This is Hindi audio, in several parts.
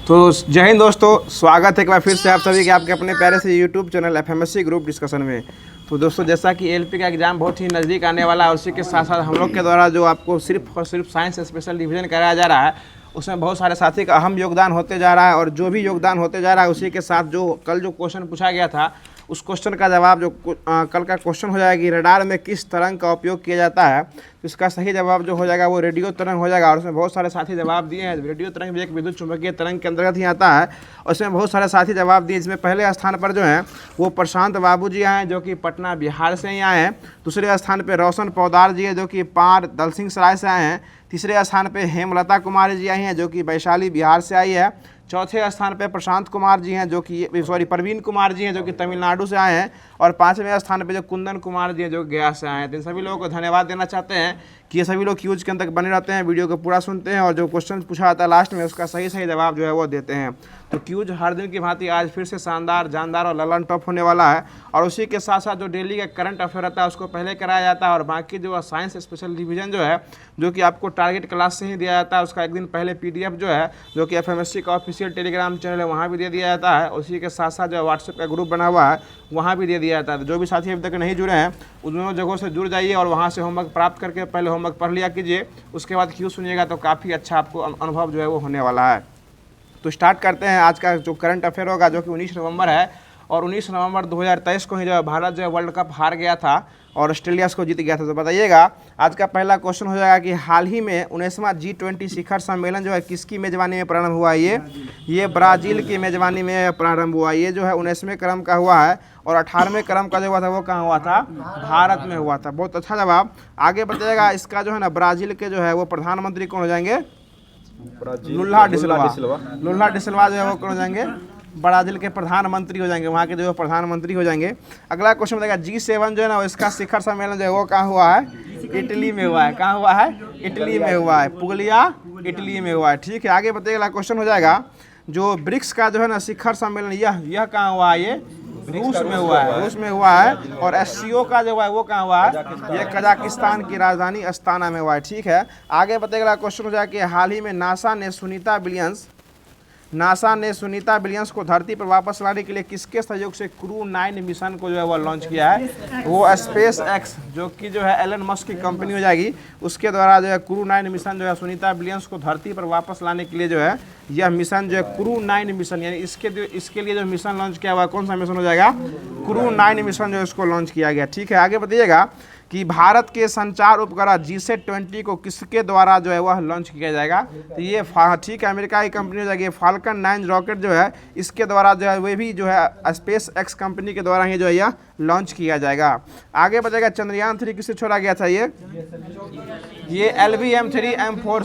तो जय हिंद दोस्तों, स्वागत है एक बार फिर से आप सभी के आपके अपने प्यारे से यूट्यूब चैनल एफएमएससी ग्रुप डिस्कशन में। तो दोस्तों, जैसा कि एलपी का एग्ज़ाम बहुत ही नज़दीक आने वाला है, उसी के साथ साथ हम लोग के द्वारा जो आपको सिर्फ और सिर्फ साइंस स्पेशल डिवीज़न कराया जा रहा है, उसमें बहुत सारे साथी का अहम योगदान होते जा रहा है। और जो भी योगदान होते जा रहा है उसी के साथ जो कल जो क्वेश्चन पूछा गया था उस क्वेश्चन का जवाब जो कल का क्वेश्चन हो जाएगी, रडार में किस तरंग का उपयोग किया जाता है, तो इसका सही जवाब जो हो जाएगा वो रेडियो तरंग हो जाएगा। और उसमें बहुत सारे साथी जवाब दिए हैं। रेडियो तरंग भी एक विद्युत चुंबकीय तरंग के अंतर्गत ही आता है और इसमें बहुत सारे साथी जवाब दिए। इसमें पहले स्थान पर जो है वो प्रशांत बाबू जी आए हैं जो कि पटना बिहार से ही आए हैं। दूसरे स्थान पर रोशन पौदार जी है जो कि पार दलसिंह सराय से आए हैं। तीसरे स्थान पर हेमलता कुमारी जी आई हैं जो कि वैशाली बिहार से आई है। चौथे स्थान पर प्रशांत कुमार जी हैं जो कि प्रवीण कुमार जी हैं जो कि तमिलनाडु से आए हैं। और पांचवें स्थान पर जो कुंदन कुमार जी हैं जो गया से आए हैं। तो इन सभी लोगों को धन्यवाद देना चाहते हैं कि ये सभी लोग क्यूज के अंदर बने रहते हैं, वीडियो को पूरा सुनते हैं और जो क्वेश्चन पूछा जाता है लास्ट में उसका सही जवाब जो है वो देते हैं। तो क्यूज हर दिन की भांति आज फिर से शानदार, जानदार और ललन टॉप होने वाला है। और उसी के साथ साथ जो डेली का करंट अफेयर रहता है उसको पहले कराया जाता है। और बाकी जो साइंस स्पेशल डिवीजन जो है जो कि आपको टारगेट क्लास से ही दिया जाता है, उसका एक दिन पहले PDF जो है जो कि एफएमएससी का ऑफिशियल टेलीग्राम चैनल है वहाँ भी दे दिया जाता है। उसी के साथ साथ जो व्हाट्सएप का ग्रुप बना हुआ है वहाँ भी दे दिया जाता है। तो जो भी साथी अभी तक नहीं जुड़े हैं उन दोनों जगहों से जुड़ जाइए और वहाँ से होमवर्क प्राप्त करके पहले होमवर्क पढ़ लिया कीजिए, उसके बाद क्यों सुनिएगा तो काफ़ी अच्छा आपको अनुभव जो है वो होने वाला है। तो स्टार्ट करते हैं आज का जो करंट अफेयर होगा जो कि 19 नवंबर है। और 19 नवंबर 2023 को ही जो है भारत जो है वर्ल्ड कप हार गया था और ऑस्ट्रेलिया को जीत गया था। तो बताइएगा आज का पहला क्वेश्चन हो जाएगा कि हाल ही में 19वां G20 शिखर सम्मेलन जो है किसकी मेज़बानी में प्रारंभ हुआ है? ये ब्राज़ील की मेज़बानी में प्रारंभ हुआ। ये जो है 19वें क्रम का हुआ है और 18वें क्रम का जो हुआ था वो कहाँ हुआ था? भारत में हुआ था। बहुत अच्छा जवाब। आगे बताइएगा इसका जो है ना ब्राज़ील के जो है वो प्रधानमंत्री कौन हो जाएंगे? लुल्ला डिसिल्वा जो है वो कौन हो जाएंगे? ब्राज़ील के प्रधानमंत्री हो जाएंगे, वहाँ के जो प्रधानमंत्री हो जाएंगे। अगला क्वेश्चन बताएगा G7 जो है ना इसका शिखर सम्मेलन जो है वो कहाँ हुआ है? इटली में हुआ है। कहाँ हुआ है? इटली में हुआ है। पुगलिया इटली में हुआ है। ठीक है, आगे बताइएगा अगला क्वेश्चन हो जाएगा जो ब्रिक्स का जो है ना शिखर सम्मेलन यह कहाँ हुआ है? ये रूस में हुआ है। रूस में हुआ है। और SCO का जो है वो कहाँ हुआ है? ये कजाकिस्तान की राजधानी अस्ताना में हुआ है। ठीक है, आगे बताइएगा क्वेश्चन हो जाएगा कि हाल ही में नासा ने सुनीता विलियम्स को धरती पर वापस लाने के लिए किसके सहयोग से क्रू 9 मिशन को जो है वो लॉन्च किया है? वो स्पेस एक्स जो कि जो है एलन मस्क की कंपनी हो जाएगी, उसके द्वारा जो है क्रू 9 मिशन जो है सुनीता विलियम्स को धरती पर वापस लाने के लिए जो है यह मिशन जो है क्रू 9 मिशन, यानी इसके लिए जो मिशन लॉन्च किया हुआ कौन सा मिशन हो जाएगा? क्रू 9 मिशन जो है इसको लॉन्च किया गया। ठीक है, आगे बताइएगा कि भारत के संचार उपग्रह GSAT-20 को किसके द्वारा जो है वह लॉन्च किया जाएगा? तो ये ठीक है अमेरिका की कंपनी हो जाएगी। फाल्कन 9 रॉकेट जो है इसके द्वारा जो है वे भी जो है स्पेस एक्स कंपनी के द्वारा ही जो है यह लॉन्च किया जाएगा। आगे बताएगा चंद्रयान 3 किससे छोड़ा गया था? ये LVM-3M4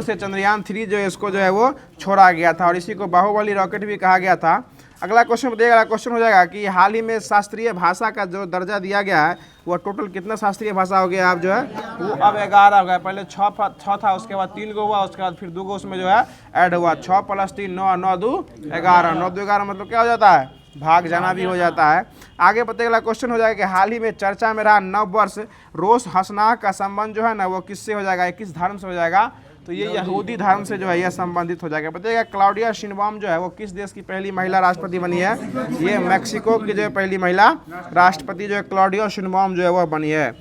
से चंद्रयान 3 जो है इसको जो है वो छोड़ा गया था और इसी को बाहुबली रॉकेट भी कहा गया था। अगला क्वेश्चन बताइएगा, क्वेश्चन हो जाएगा कि हाल ही में शास्त्रीय भाषा का जो दर्जा दिया गया है वो टोटल कितना शास्त्रीय भाषा हो गया? अब जो है वो अब 11 हो गया। पहले 6 था, उसके बाद 3 गो हुआ, उसके बाद फिर 2 गो उसमें जो है ऐड हुआ। 6 + 3 9, 9 2 11, 9 2 11 मतलब क्या हो जाता है? भाग जाना भी हो जाता है। आगे बताइएगा क्वेश्चन हो जाएगा कि हाल ही में चर्चा में रहा नव वर्ष रोश हसनाह का संबंध जो है ना वो किससे हो जाएगा? किस धर्म से हो जाएगा? तो ये यहूदी धर्म से जो है यह संबंधित हो जाएगा। बताइएगा क्लाउडिया शिनबाम जो है वो किस देश की पहली महिला राष्ट्रपति बनी है? ये मैक्सिको की जो है पहली महिला राष्ट्रपति जो है क्लाउडिया शिनबाम जो है वह बनी है।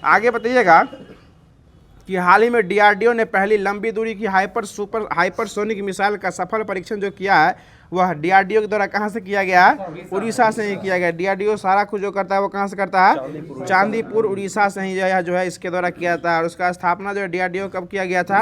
आगे बताइएगा कि हाल ही में DRDO ने पहली लंबी दूरी की हाइपरसोनिक मिसाइल का सफल परीक्षण जो किया है वह DRDO के द्वारा कहाँ से किया गया है? उड़ीसा से ही किया गया। DRDO सारा कुछ जो करता है वो कहाँ से करता है? चांदीपुर उड़ीसा से ही जो है इसके द्वारा किया था। और उसका स्थापना जो है DRDO कब किया गया था?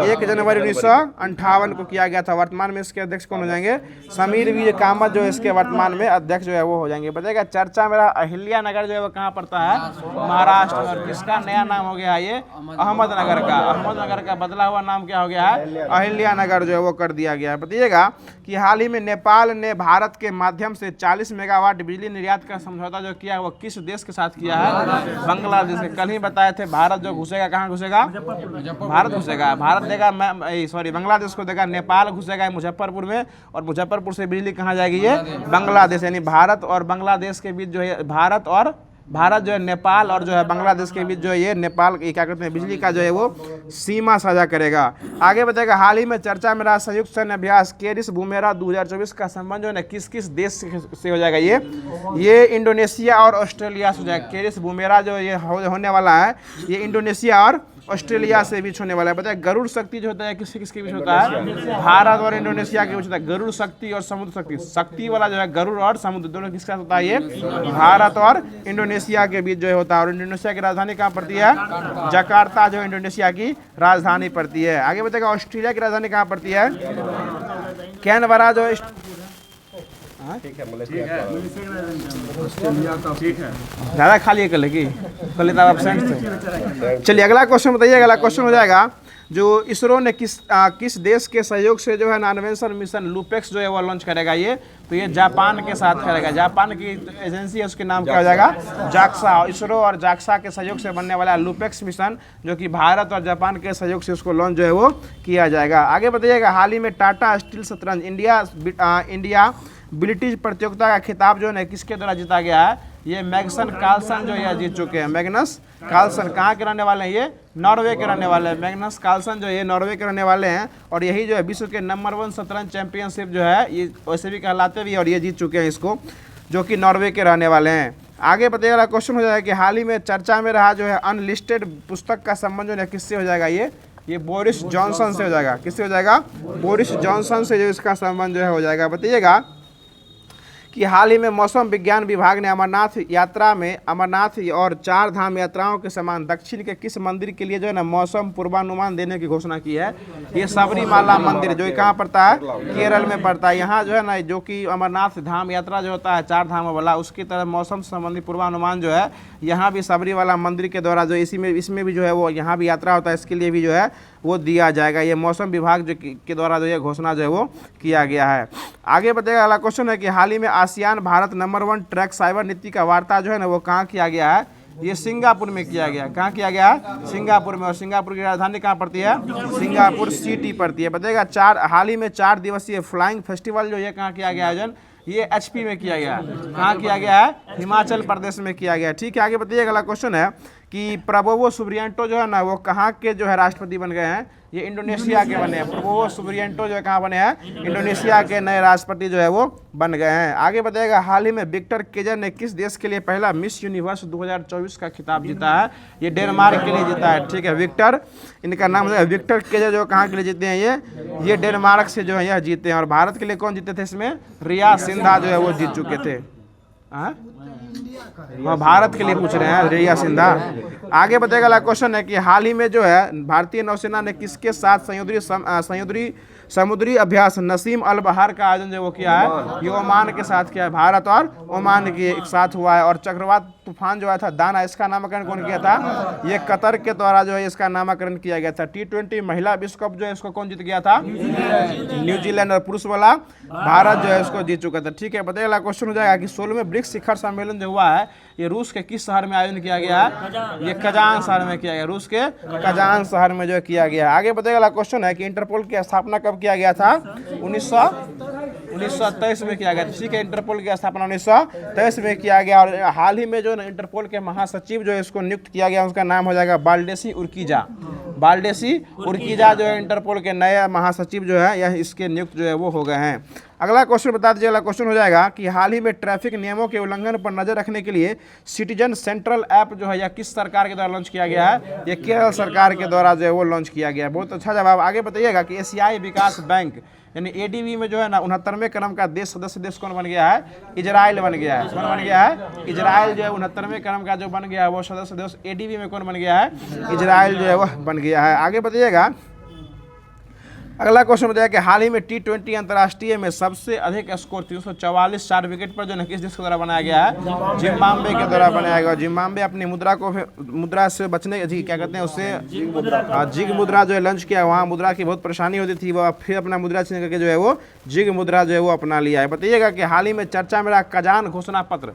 1 जनवरी 1958 को किया गया था। वर्तमान में इसके अध्यक्ष कौन हो जाएंगे? समीर वीर कामत जो है इसके वर्तमान में अध्यक्ष जो है वो हो जाएंगे। बताइएगा चर्चा मेरा अहिल्या नगर जो है वो कहाँ पड़ता है? महाराष्ट्र में। और किसका नया नाम हो गया है? ये अहमदनगर का। अहमदनगर का बदला हुआ नाम क्या हो गया है? अहिल्या नगर जो है वो कर दिया गया है। बताइएगा कि हाल ही में नेपाल ने भारत के माध्यम से 40 मेगावाट बिजली निर्यात का समझौता जो किया है वो किस देश के साथ किया है? बांग्लादेश के। कल ही बताए थे भारत जो घुसेगा कहाँ घुसेगा? भारत घुसेगा। भारत देगा बांग्लादेश को देगा, नेपाल घुसेगा मुजफ्फरपुर में और मुजफ्फरपुर से बिजली कहाँ जाएगी? ये बांग्लादेश। यानी भारत और बांग्लादेश के बीच जो है भारत और भारत जो है नेपाल और जो है बांग्लादेश के बीच जो है ये नेपाल ये क्या कहते हैं बिजली का जो है वो सीमा साझा करेगा। आगे बताएगा हाल ही में चर्चा में रहा संयुक्त सैन्य अभ्यास केरिस बुमेरा 2024 का संबंध जो है ना किस किस देश से हो जाएगा, ये इंडोनेशिया और ऑस्ट्रेलिया से हो जाएगा। केरिस बुमेरा जो ये होने वाला है ये इंडोनेशिया और ऑस्ट्रेलिया से बीच होने वाला है। बताया गरुड़ शक्ति जो होता है किसके किसके बीच होता है, भारत और इंडोनेशिया के बीच होता है। गरुड़ शक्ति और समुद्र शक्ति, शक्ति वाला जो है गरुड़ और समुद्र दोनों किसका होता है, ये भारत और इंडोनेशिया के बीच जो है होता है। और इंडोनेशिया की राजधानी कहाँ पड़ती है, जकार्ता जो इंडोनेशिया की राजधानी पड़ती है। आगे बताएगा ऑस्ट्रेलिया की राजधानी कहाँ पड़ती है, कैनबरा जो ज़्यादा खाली कर लेगी कल आप एबसेंट थे। चलिए अगला क्वेश्चन बताइए। अगला क्वेश्चन हो जाएगा जो इसरो ने किस देश के सहयोग से जो है अन्वेषण मिशन लूपेक्स जो है वो लॉन्च करेगा, ये तो ये जापान के साथ करेगा। जापान की एजेंसी है उसके नाम क्या हो जाएगा, जाक्सा। इसरो और जाक्सा के सहयोग से बनने वाला लूपेक्स मिशन जो कि भारत और जापान के सहयोग से उसको लॉन्च जो है वो किया जाएगा। आगे बताइएगा हाल ही में टाटा स्टील शतरंज इंडिया ब्रिटिश प्रतियोगिता का खिताब जो है किसके द्वारा जीता गया है, ये मैग्नस कार्लसन जो है जीत चुके हैं। मैग्नस कार्लसन कहाँ के रहने वाले हैं, ये नॉर्वे के रहने वाले हैं। मैग्नस कार्लसन जो ये नॉर्वे के रहने वाले हैं और यही जो है विश्व के नंबर 1 शतरंज चैंपियनशिप जो है ये वैसे भी कहलाते भी और ये जीत चुके हैं इसको, जो कि नॉर्वे के रहने वाले हैं। आगे बताइएगा क्वेश्चन हो जाएगा कि हाल ही में चर्चा में रहा जो है अनलिस्टेड पुस्तक का संबंध जो है किससे हो जाएगा, ये बोरिस जॉनसन से हो जाएगा। किससे हो जाएगा, बोरिस जॉनसन से जो इसका संबंध जो है हो जाएगा। बताइएगा कि हाल ही में मौसम विज्ञान विभाग ने अमरनाथ और 4 धाम यात्राओं के समान दक्षिण के किस मंदिर के लिए जो है ना मौसम पूर्वानुमान देने की घोषणा की है, ये सबरीमाला मंदिर जो कहाँ पड़ता है, केरल में पड़ता है। यहाँ जो है ना जो कि अमरनाथ धाम यात्रा जो होता है 4 धामों वाला, उसकी तरह मौसम संबंधी पूर्वानुमान जो है यहाँ भी सबरीमाला मंदिर के द्वारा जो इसमें भी जो है वो यहाँ भी यात्रा होता है, इसके लिए भी जो है वो दिया जाएगा। ये मौसम विभाग जो के द्वारा जो ये घोषणा जो है वो किया गया है। आगे बताइएगा अगला क्वेश्चन है कि हाल ही में ASEAN Bharat number 1 track cyber नीति का वार्ता जो है ना वो कहाँ किया गया है, ये सिंगापुर में किया गया। कहाँ किया गया है, सिंगापुर में। और सिंगापुर की राजधानी कहाँ पड़ती है, सिंगापुर सिटी पड़ती है। बताइएगा हाल ही में 4 दिवसीय फ्लाइंग फेस्टिवल जो ये कहाँ किया गया आयोजन, ये HP में किया गया है। कहाँ किया गया है, हिमाचल प्रदेश में किया गया है। ठीक है, आगे बताइए। अगला क्वेश्चन है कि प्रबोवो सुबियांटो जो है ना वो कहाँ के जो है राष्ट्रपति बन गए हैं, ये इंडोनेशिया के बने हैं। प्रबोवो सुबियांटो जो है कहाँ बने हैं, इंडोनेशिया के नए राष्ट्रपति जो है वो बन गए हैं। आगे बताइएगा हाल ही में विक्टर केजर ने किस देश के लिए पहला मिस यूनिवर्स 2024 का खिताब जीता है, ये डेनमार्क के लिए जीता है। ठीक है, विक्टर, इनका नाम है विक्टर केजर, जो कहाँ के लिए जीते हैं, ये डेनमार्क से जो है यह जीते हैं। और भारत के लिए कौन जीते थे इसमें, रिया सिंधा जो है वो जीत चुके थे। हाँ, भारत के लिए पूछ रहे हैं, रिया सिंधा। आगे बताएगा अगला क्वेश्चन है कि हाल ही में जो है भारतीय नौसेना ने किसके साथ समुद्री अभ्यास नसीम अल बहार का आयोजन जो वो किया है, ये ओमान के साथ किया है। भारत और ओमान के एक साथ हुआ है। और चक्रवात तूफान जो आया था दाना, इसका नामकरण कौन किया था, ये कतर के द्वारा जो है इसका नामकरण किया गया था। T20 महिला विश्व कप जो है इसको कौन जीत गया था, न्यूजीलैंड। और पुरुष वाला भारत जो है इसको जीत चुका था। ठीक है, बताइए अगला क्वेश्चन हो जाएगा कि 16वें ब्रिक्स शिखर सम्मेलन जो हुआ है ये रूस के किस शहर में आयोजन किया गया है, ये कजान शहर में किया गया। रूस के कजान शहर में जो किया गया है। आगे बताइए अगला क्वेश्चन है कि इंटरपोल की स्थापना कब किया गया था, 1923 में किया गया। ठीक है, इंटरपोल की स्थापना 1923 में किया गया। और हाल ही में जो इंटरपोल के महासचिव जो है इसको नियुक्त किया गया, उसका नाम हो जाएगा बाल्डेसी उर्किजा। बाल्डेसी उर्किजा जो है इंटरपोल के नए महासचिव जो है यह इसके नियुक्त जो है वो हो गए हैं। अगला क्वेश्चन बता दीजिए। अगला क्वेश्चन हो जाएगा कि हाल ही में ट्रैफिक नियमों के उल्लंघन पर नजर रखने के लिए सिटीजन सेंट्रल ऐप जो है यह किस सरकार के द्वारा लॉन्च किया गया है, ये केरल सरकार के द्वारा जो है वो लॉन्च किया गया है। बहुत अच्छा जवाब। आगे बताइएगा कि एशियाई विकास बैंक यानी ADB में जो है ना 69वें क्रम का सदस्य देश कौन बन गया है, इजराइल बन गया है। कौन बन गया है, इजराइल जो है 69वें क्रम का जो बन गया है वो सदस्य देश ADB में कौन बन गया है, इजराइल जो है वह बन गया है। आगे बताइएगा अगला क्वेश्चन बताया कि हाल ही में T20 अंतर्राष्ट्रीय में सबसे अधिक स्कोर 344 4 विकेट पर जो है किस देश के द्वारा बनाया गया है, जिम्बाब्वे के द्वारा बनाया गया। जिम्बाब्वे अपनी मुद्रा से बचने क्या कहते हैं उससे जिग मुद्रा जो है लॉन्च किया, वहाँ मुद्रा की बहुत परेशानी होती थी, वह फिर अपना मुद्रा चेंज करके जो है वो जिग मुद्रा जो है वो अपना लिया है। बताइएगा कि हाल ही में चर्चा में रहा कजान घोषणा पत्र,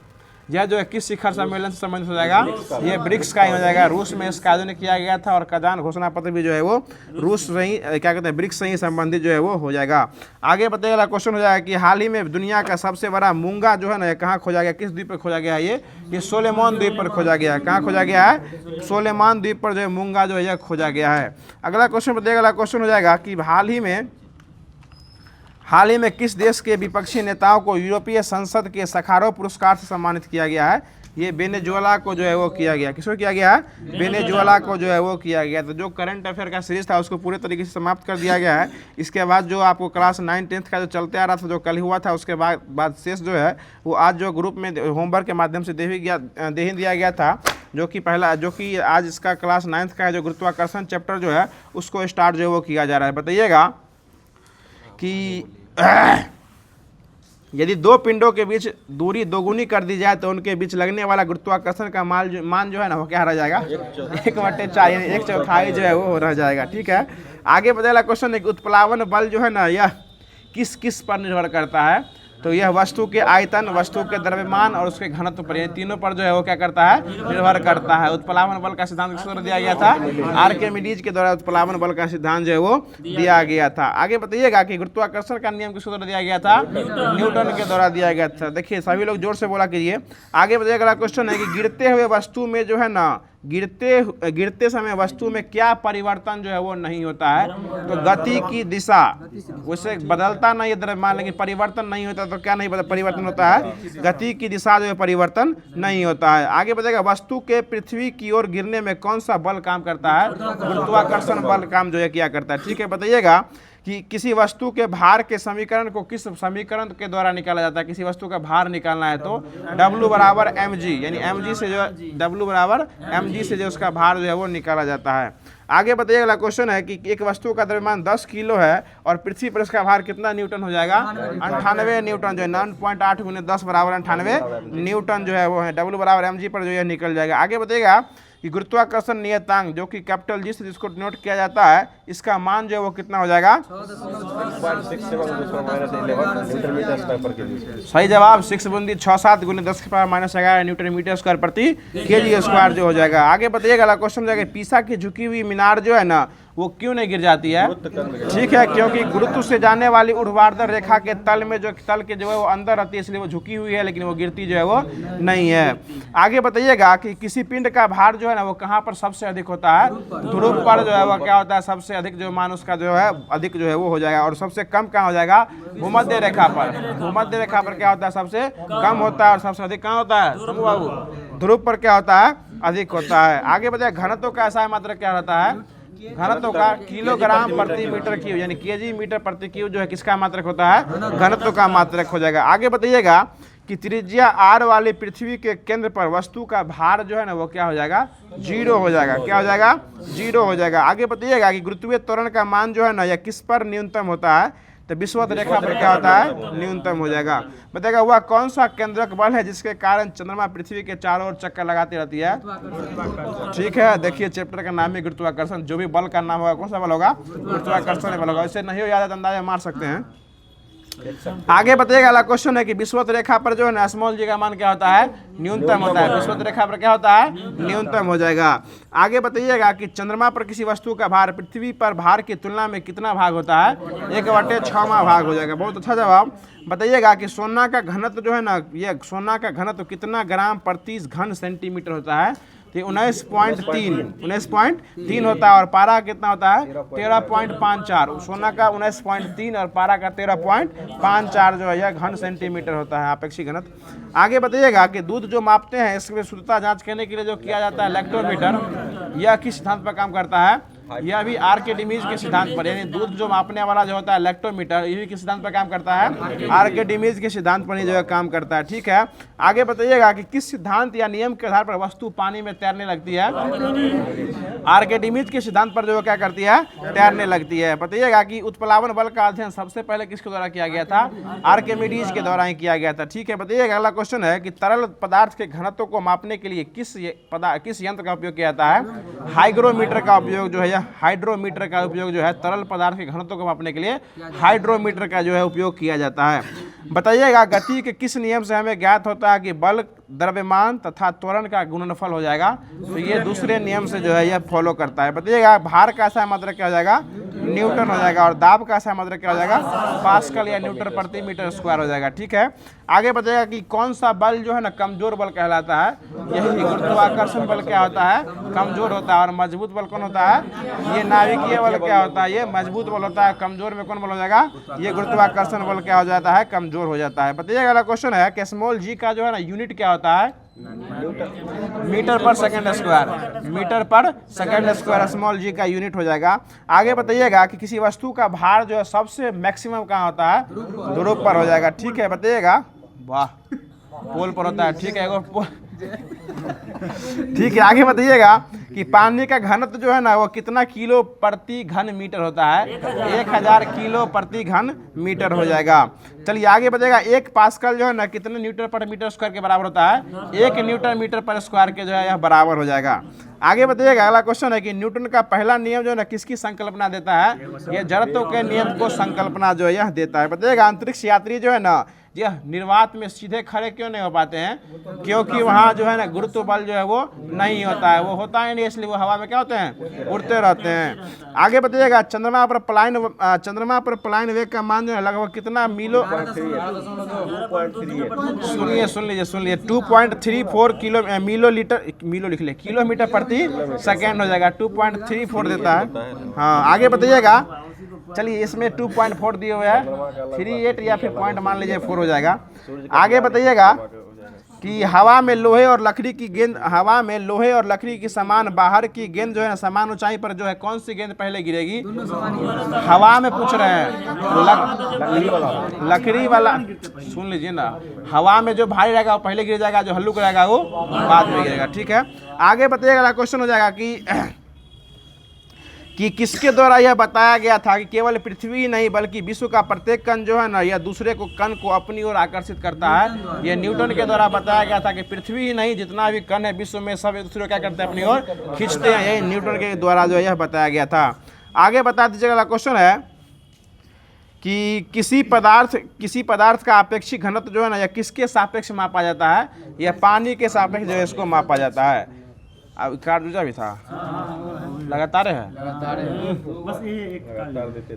यह जो है किस शिखर सम्मेलन से संबंधित हो जाएगा, ये ब्रिक्स का ही हो जाएगा। रूस में इसका आयोजन किया गया था और कजान घोषणा पत्र भी जो है वो रूस से ही क्या कहते हैं ब्रिक्स से ही संबंधित जो है वो हो जाएगा। आगे बताइए अगला क्वेश्चन हो जाएगा कि हाल ही में दुनिया का सबसे बड़ा मूंगा जो है ना कहाँ खोजा गया, किस द्वीप पर खोजा गया है, ये सोलेमन द्वीप पर खोजा गया है। कहाँ खोजा गया है, सोलेमन द्वीप पर जो है मूंगा जो है यह खोजा गया है। अगला क्वेश्चन बताइएगा, अगला क्वेश्चन हो जाएगा कि हाल ही में किस देश के विपक्षी नेताओं को यूरोपीय संसद के सखारोव पुरस्कार से सम्मानित किया गया है, ये वेनेजुएला को जो है वो किया गया। किसको किया गया है, वेनेजुएला को जो है वो किया गया। तो जो करंट अफेयर का सीरीज था उसको पूरे तरीके से समाप्त कर दिया गया है। इसके बाद जो आपको क्लास 9-10 का जो चलते आ रहा था, जो कल हुआ था, उसके बाद शेष जो है वो आज जो ग्रुप में होमवर्क के माध्यम से दे ही दिया गया था, जो कि आज इसका क्लास 9th का है, जो गुरुत्वाकर्षण चैप्टर जो है उसको स्टार्ट जो है वो किया जा रहा है। बताइएगा कि यदि दो पिंडों के बीच दूरी दोगुनी कर दी जाए तो उनके बीच लगने वाला गुरुत्वाकर्षण का मान जो है ना वो क्या रह जाएगा, 1/4 यानी 1/4 जो है वो रह जाएगा। ठीक है, आगे बताइए क्वेश्चन है कि उत्प्लावन बल जो है ना यह किस किस पर निर्भर करता है, तो यह वस्तु के आयतन, वस्तु के द्रव्यमान और उसके घनत्व पर, ये तीनों पर जो है वो क्या करता है, निर्भर करता है। उत्प्लावन बल का सिद्धांत किस द्वारा दिया गया था, आर्किमिडीज के द्वारा उत्प्लावन बल का सिद्धांत जो है वो दिया गया था। आगे बताइएगा कि गुरुत्वाकर्षण का नियम किस द्वारा दिया गया था, न्यूटन के द्वारा दिया गया था। देखिए सभी लोग जोर से बोला कीजिए। आगे बताइएगा अगला क्वेश्चन है कि गिरते हुए वस्तु में जो है ना गिरते समय वस्तु में क्या परिवर्तन जो है वो नहीं होता है, तो गति की दिशा, उसे बदलता नहीं है द्रव्यमान लेकिन परिवर्तन नहीं होता, तो क्या नहीं परिवर्तन होता है, गति की दिशा जो है परिवर्तन नहीं होता है। आगे बताएगा वस्तु के पृथ्वी की ओर गिरने में कौन सा बल काम करता है, गुरुत्वाकर्षण बल काम जो है किया करता है। ठीक है, बताइएगा कि किसी वस्तु के भार के समीकरण को किस समीकरण के द्वारा निकाला जाता है। किसी वस्तु का भार निकालना है तो W बराबर mg, यानी mg से जो W बराबर mg से जो उसका भार जो है वो निकाला जाता है। आगे बताइए अगला क्वेश्चन है कि एक वस्तु का द्रव्यमान 10 किलो है और पृथ्वी पर इसका भार कितना न्यूटन हो जाएगा, 98 न्यूटन जो है 9.8 × 10 बराबर 98 न्यूटन जो है वो है। W बराबर mg पर जो है निकल जाएगा। आगे बताइएगा कि गुरुत्वाकर्षण नियतांक जो कि कैपिटल G से जिसको नोट किया जाता है, इसका मान जो है वो कितना हो जाएगा, सही जवाब 6.67 × 10⁻⁻11 न्यूटन मीटर स्क्वायर प्रति केजी स्क्वायर जो हो जाएगा। आगे बताइएगा अगला क्वेश्चन जाएगा पीसा की झुकी हुई मीनार जो है ना वो क्यों नहीं गिर जाती है, ठीक है, क्योंकि गुरुत्व से जाने वाली ऊर्ध्वाधर रेखा के तल में जो तल के जो है वो अंदर रहती है, इसलिए वो झुकी हुई है, लेकिन वो गिरती जो है वो नहीं है। आगे बताइएगा कि किसी पिंड का भार जो है ना वो कहाँ पर सबसे अधिक होता है, ध्रुव पर जो है वो क्या होता है, सबसे अधिक जो मान उसका जो है अधिक जो है वो हो जाएगा, और सबसे कम कहाँ हो जाएगा, भूमध्य रेखा पर। भूमध्य रेखा पर क्या होता है, सबसे कम होता है, और सबसे अधिक कहाँ होता है, शंभू बाबू, ध्रुव पर क्या होता है, अधिक होता है। आगे बताइए घनत्व का ऐसा मात्रक क्या रहता है, घनत्व का किलोग्राम प्रति मीटर क्यूब, यानी केजी मीटर प्रति क्यूब जो है किसका मात्रक होता है, घनत्व का मात्रक हो जाएगा। आगे बताइएगा कि त्रिज्या r वाली पृथ्वी के केंद्र पर वस्तु का भार जो है ना वो क्या हो जाएगा, 0 हो जाएगा। क्या हो जाएगा, 0 हो जाएगा। आगे बताइएगा कि गुरुत्वीय त्वरण का मान जो है ना यह किस पर न्यूनतम होता है, तो विषुवत रेखा पर क्या होता है, न्यूनतम हो जाएगा। बताएगा वह कौन सा केंद्रक बल है जिसके कारण चंद्रमा पृथ्वी के चारों ओर चक्कर लगाती रहती है, ठीक है, देखिए चैप्टर का नाम है गुरुत्वाकर्षण, जो भी बल का नाम होगा कौन सा बल होगा, गुरुत्वाकर्षण बल होगा। इसे नहीं हो याद अंदाजा मार सकते हैं। आगे बताइएगा अगला क्वेश्चन है कि विषुवत रेखा पर जो है ना स्मॉल जी का मान क्या होता है, न्यूनतम होता है। विषुवत रेखा पर क्या होता है, न्यूनतम हो जाएगा। आगे बताइएगा कि चंद्रमा पर किसी वस्तु का भार पृथ्वी पर भार की तुलना में कितना भाग होता है, 1/6वां भाग हो जाएगा। बहुत अच्छा जवाब। बताइएगा कि सोना का घनत्व जो है ना, ये सोना का घनत्व कितना ग्राम प्रति घन सेंटीमीटर होता है, तो 19.3 होता है, और पारा कितना होता है, 13.54। सोना का 19.3 और पारा का 13.54 जो है यह घन सेंटीमीटर होता है, आपेक्षिक घनत्व। आगे बताइएगा कि दूध जो मापते हैं इसमें शुद्धता जांच करने के लिए जो किया जाता है लैक्टोमीटर, यह किस सिद्धांत पर काम करता है, यह भी आर्किमिडीज के सिद्धांत पर, यानी दूध जो मापने वाला जो होता है लैक्टोमीटर, ये भी किस सिद्धांत पर काम करता है, आर्किमिडीज के सिद्धांत पर ही जो है काम करता है। ठीक है, आगे बताइएगा कि किस सिद्धांत या नियम के आधार पर वस्तु पानी में तैरने लगती है, आर्किमिडीज के सिद्धांत पर जो क्या करती है, तैरने लगती है। बताइएगा कि उत्प्लावन बल का अध्ययन सबसे पहले किसके द्वारा किया गया था, आर्किमिडीज के द्वारा ही किया गया था। ठीक है, बताइएगा अगला क्वेश्चन है कि तरल पदार्थ के घनत्व को मापने के लिए किस यंत्र का उपयोग किया जाता है, हाइग्रोमीटर का उपयोग जो है हाइड्रोमीटर का उपयोग जो है तरल पदार्थ के घनत्व को मापने के लिए हाइड्रोमीटर का जो है उपयोग किया जाता है। बताइएगा गति के किस नियम से हमें ज्ञात होता है कि बल, द्रव्यमान तथा त्वरण का गुणनफल हो जाएगा? तो ये दूसरे नियम से जो है यह फॉलो करता है। बताइएगा भार का ऐसा मात्रक क्या हो जाएगा? न्यूटन हो जाएगा। और दाब का ऐसा मात्रक क्या हो जाएगा? पास्कल या न्यूटन प्रति मीटर स्क्वायर हो जाएगा। ठीक है, आगे बताइएगा कि कौन सा बल जो है ना कमजोर बल कहलाता है? यही गुरुत्वाकर्षण बल क्या होता है? कमजोर होता है। और मजबूत बल कौन होता है? ये नाभिकीय बल क्या होता है? ये मजबूत बल होता है। कमजोर में कौन बल हो जाएगा? ये गुरुत्वाकर्षण बल क्या हो जाता है? कमजोर हो जाता है। बताइएगा अगला क्वेश्चन है कि स्मॉल जी का जो है ना यूनिट क्या होता है? मीटर पर सेकंड स्क्वायर। मीटर पर सेकंड स्क्वायर स्मॉल जी का यूनिट हो जाएगा। आगे बताइएगा कि किसी वस्तु का भार जो है सबसे मैक्सिमम कहाँ होता है? ध्रुव पर हो जाएगा। ठीक है, बताइएगा। वाह, पोल पर होता है। ठीक है, ठीक है, आगे बताइएगा कि पानी का घनत्व जो है ना वो कितना किलो प्रति घन मीटर होता है? 1000 किलो प्रति घन मीटर हो जाएगा। चलिए आगे बताइएगा एक पास्कल जो है ना कितने न्यूटन पर मीटर स्क्वायर के बराबर होता है? 1 न्यूटन मीटर पर स्क्वायर के जो है यह बराबर हो जाएगा। आगे बताइएगा अगला क्वेश्चन है कि न्यूटन का पहला नियम जो है ना किसकी संकल्पना देता है? यह जड़त्व के नियम को संकल्पना जो है यह देता है। बताइएगा अंतरिक्ष यात्री जो है ना यह निर्वात में सीधे खड़े क्यों नहीं हो पाते हैं? क्योंकि वहाँ जो है ना गुरुत्व बल जो है वो नहीं होता है, वो होता ही नहीं, इसलिए वो हवा में क्या होते हैं? उड़ते रहते हैं। आगे बताइएगा चंद्रमा पर पलायन वेग का मान जो है लगभग कितना मीलो? सुन लीजिए 2.34 किलोमीटर प्रति सेकेंड हो जाएगा। 2.34 देता है। हाँ, आगे बताइएगा। चलिए इसमें 2.4 दिए हुए हैं, 38 या फिर पॉइंट मान लीजिए 4 हो जाएगा। आगे बताइएगा कि हवा में लोहे और लकड़ी की समान बाहर की गेंद जो है ना समान ऊंचाई पर जो है कौन सी गेंद पहले गिरेगी? हवा में पूछ रहे हैं। लकड़ी वाला सुन लीजिए ना, हवा में जो भारी रहेगा वो पहले गिर जाएगा, जो हल्लुक रहेगा वो बाद में गिरेगा। ठीक है, आगे बताइएगा क्वेश्चन हो जाएगा कि किसके द्वारा यह बताया गया था कि केवल पृथ्वी ही नहीं बल्कि विश्व का प्रत्येक कण जो है ना यह दूसरे कण को अपनी ओर आकर्षित करता है? यह न्यूटन के द्वारा बताया गया था कि पृथ्वी ही नहीं जितना भी कण है विश्व में सब एक दूसरे को क्या करते हैं? अपनी ओर खींचते हैं। यही न्यूटन के द्वारा जो यह बताया गया था। आगे बता दीजिएगा अगला क्वेश्चन है कि किसी पदार्थ का आपेक्षिक घनत्व जो है ना यह किसके सापेक्ष मापा जाता है? यह पानी के सापेक्ष जो है इसको मापा जाता है। अब कार्ड दूसरा भी था, लगातार है।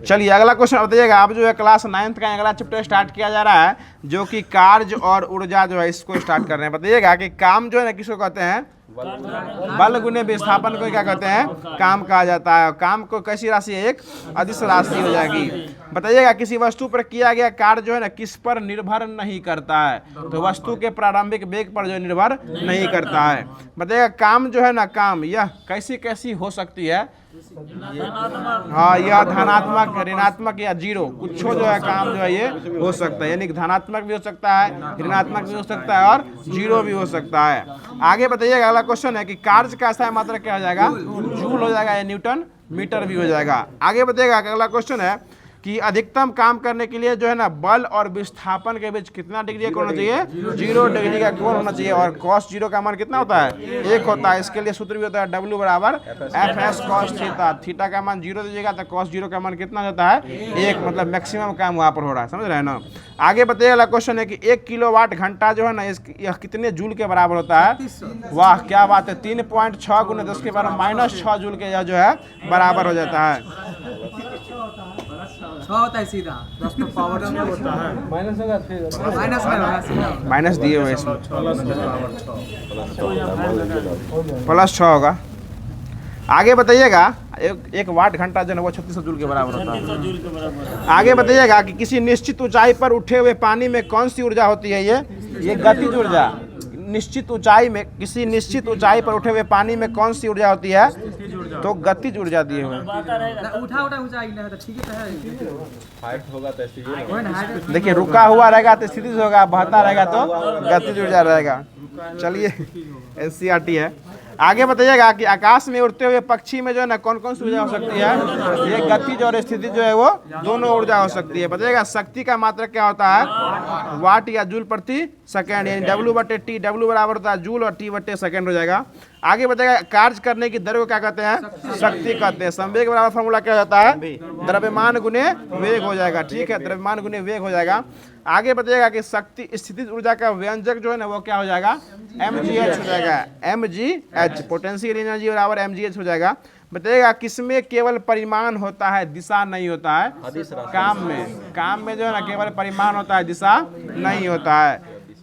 चलिए अगला क्वेश्चन बताइएगा। अब जो है क्लास 9th का अगला चैप्टर स्टार्ट किया जा रहा है जो कि कार्य और ऊर्जा जो है इसको स्टार्ट कर रहे हैं। बताइएगा कि काम जो है ना किसको कहते हैं? बल गुने विस्थापन को क्या कहते हैं? काम कहा जाता है। काम को कैसी राशि है? एक अदिश राशि हो जाएगी। बताइएगा किसी वस्तु पर किया गया कार्य जो है ना किस पर निर्भर नहीं करता है? तो वस्तु के प्रारंभिक वेग पर जो निर्भर नहीं करता है। बताइएगा काम जो है ना काम यह कैसी हो सकती है? हाँ, यह धनात्मक, ऋणात्मक या जीरो कुछ जो है काम जो है ये हो सकता है, यानी कि धनात्मक भी हो सकता है, ऋणात्मक भी हो सकता है और जीरो भी हो सकता है। आगे बताइएगा अगला क्वेश्चन है कि कार्य का ऐसा मात्रक क्या हो जाएगा? जूल हो जाएगा या न्यूटन मीटर भी हो जाएगा। आगे बताइएगा अगला क्वेश्चन है कि अधिकतम काम करने के लिए जो है ना बल और विस्थापन के बीच कितना डिग्री का होना चाहिए? 0 डिग्री का कोण होना चाहिए। और cos 0 का मान कितना होता है? 1 होता है। इसके लिए सूत्र भी होता है W बराबर FS cos थीटा। थीटा का मान 0 दीजिएगा तो cos 0 का मान कितना होता है? 1। मतलब मैक्सिमम काम वहाँ पर हो रहा है, समझ रहे हैं ना। आगे बताइए अगला क्वेश्चन है कि 1 किलोवाट घंटा जो है ना यह कितने जूल के बराबर होता है? वाह क्या बात है, 3.6 गुने 10 के बराबर -6 जूल के यह जो है बराबर हो जाता है। 6 होता है सीधा, 10 पर पावर होता है माइनस होगा, फिर माइनस में होगा सीधा, माइनस दिए हुए इसमें +6 होगा। आगे बताइएगा एक वाट घंटा जो है वो 3600 जूल के बराबर होता है। आगे बताइएगा कि किसी निश्चित ऊंचाई पर उठे हुए पानी में कौन सी ऊर्जा होती है? ये गतिज ऊर्जा। निश्चित ऊंचाई में किसी निश्चित ऊंचाई पर उठे हुए पानी में कौन सी ऊर्जा होती है? तो गतिज ऊर्जा दिए हुए। उठा ऊंचाई ना तो ठीक है, हाइट होगा तो स्थिति। देखिए रुका हुआ रहेगा तो स्थिति होगा, बहता रहेगा तो गतिज ऊर्जा रहेगा। चलिए एनसीईआरटी है। आगे बताइएगा कि आकाश में उड़ते हुए पक्षी में जो है ना कौन कौन सी ऊर्जा हो सकती है? ये गतिज और स्थिति जो है वो दोनों ऊर्जा हो सकती है। बताइएगा शक्ति का मात्रक क्या होता है? वाट या जूल प्रति सेकेंड, यानी W/T, W बराबर होता है जूल और T/सेकेंड हो जाएगा। आगे बताएगा कार्य करने की दर को क्या कहते हैं, शक्ति कहते हैं। संवेग बराबर फॉर्मूला क्या होता है, द्रव्यमान गुने वेग हो जाएगा, ठीक है, द्रव्यमान गुने वेग हो जाएगा। आगे बताइएगा कि शक्ति स्थितिज ऊर्जा का व्यंजक जो है ना वो क्या हो जाएगा, mgh हो जाएगा, mgh, पोटेंशियल एनर्जी बराबर mgh हो जाएगा। बताइएगा किसमें केवल परिमाण होता है, दिशा नहीं होता है, काम में जो है ना केवल परिमाण होता है, दिशा नहीं होता है।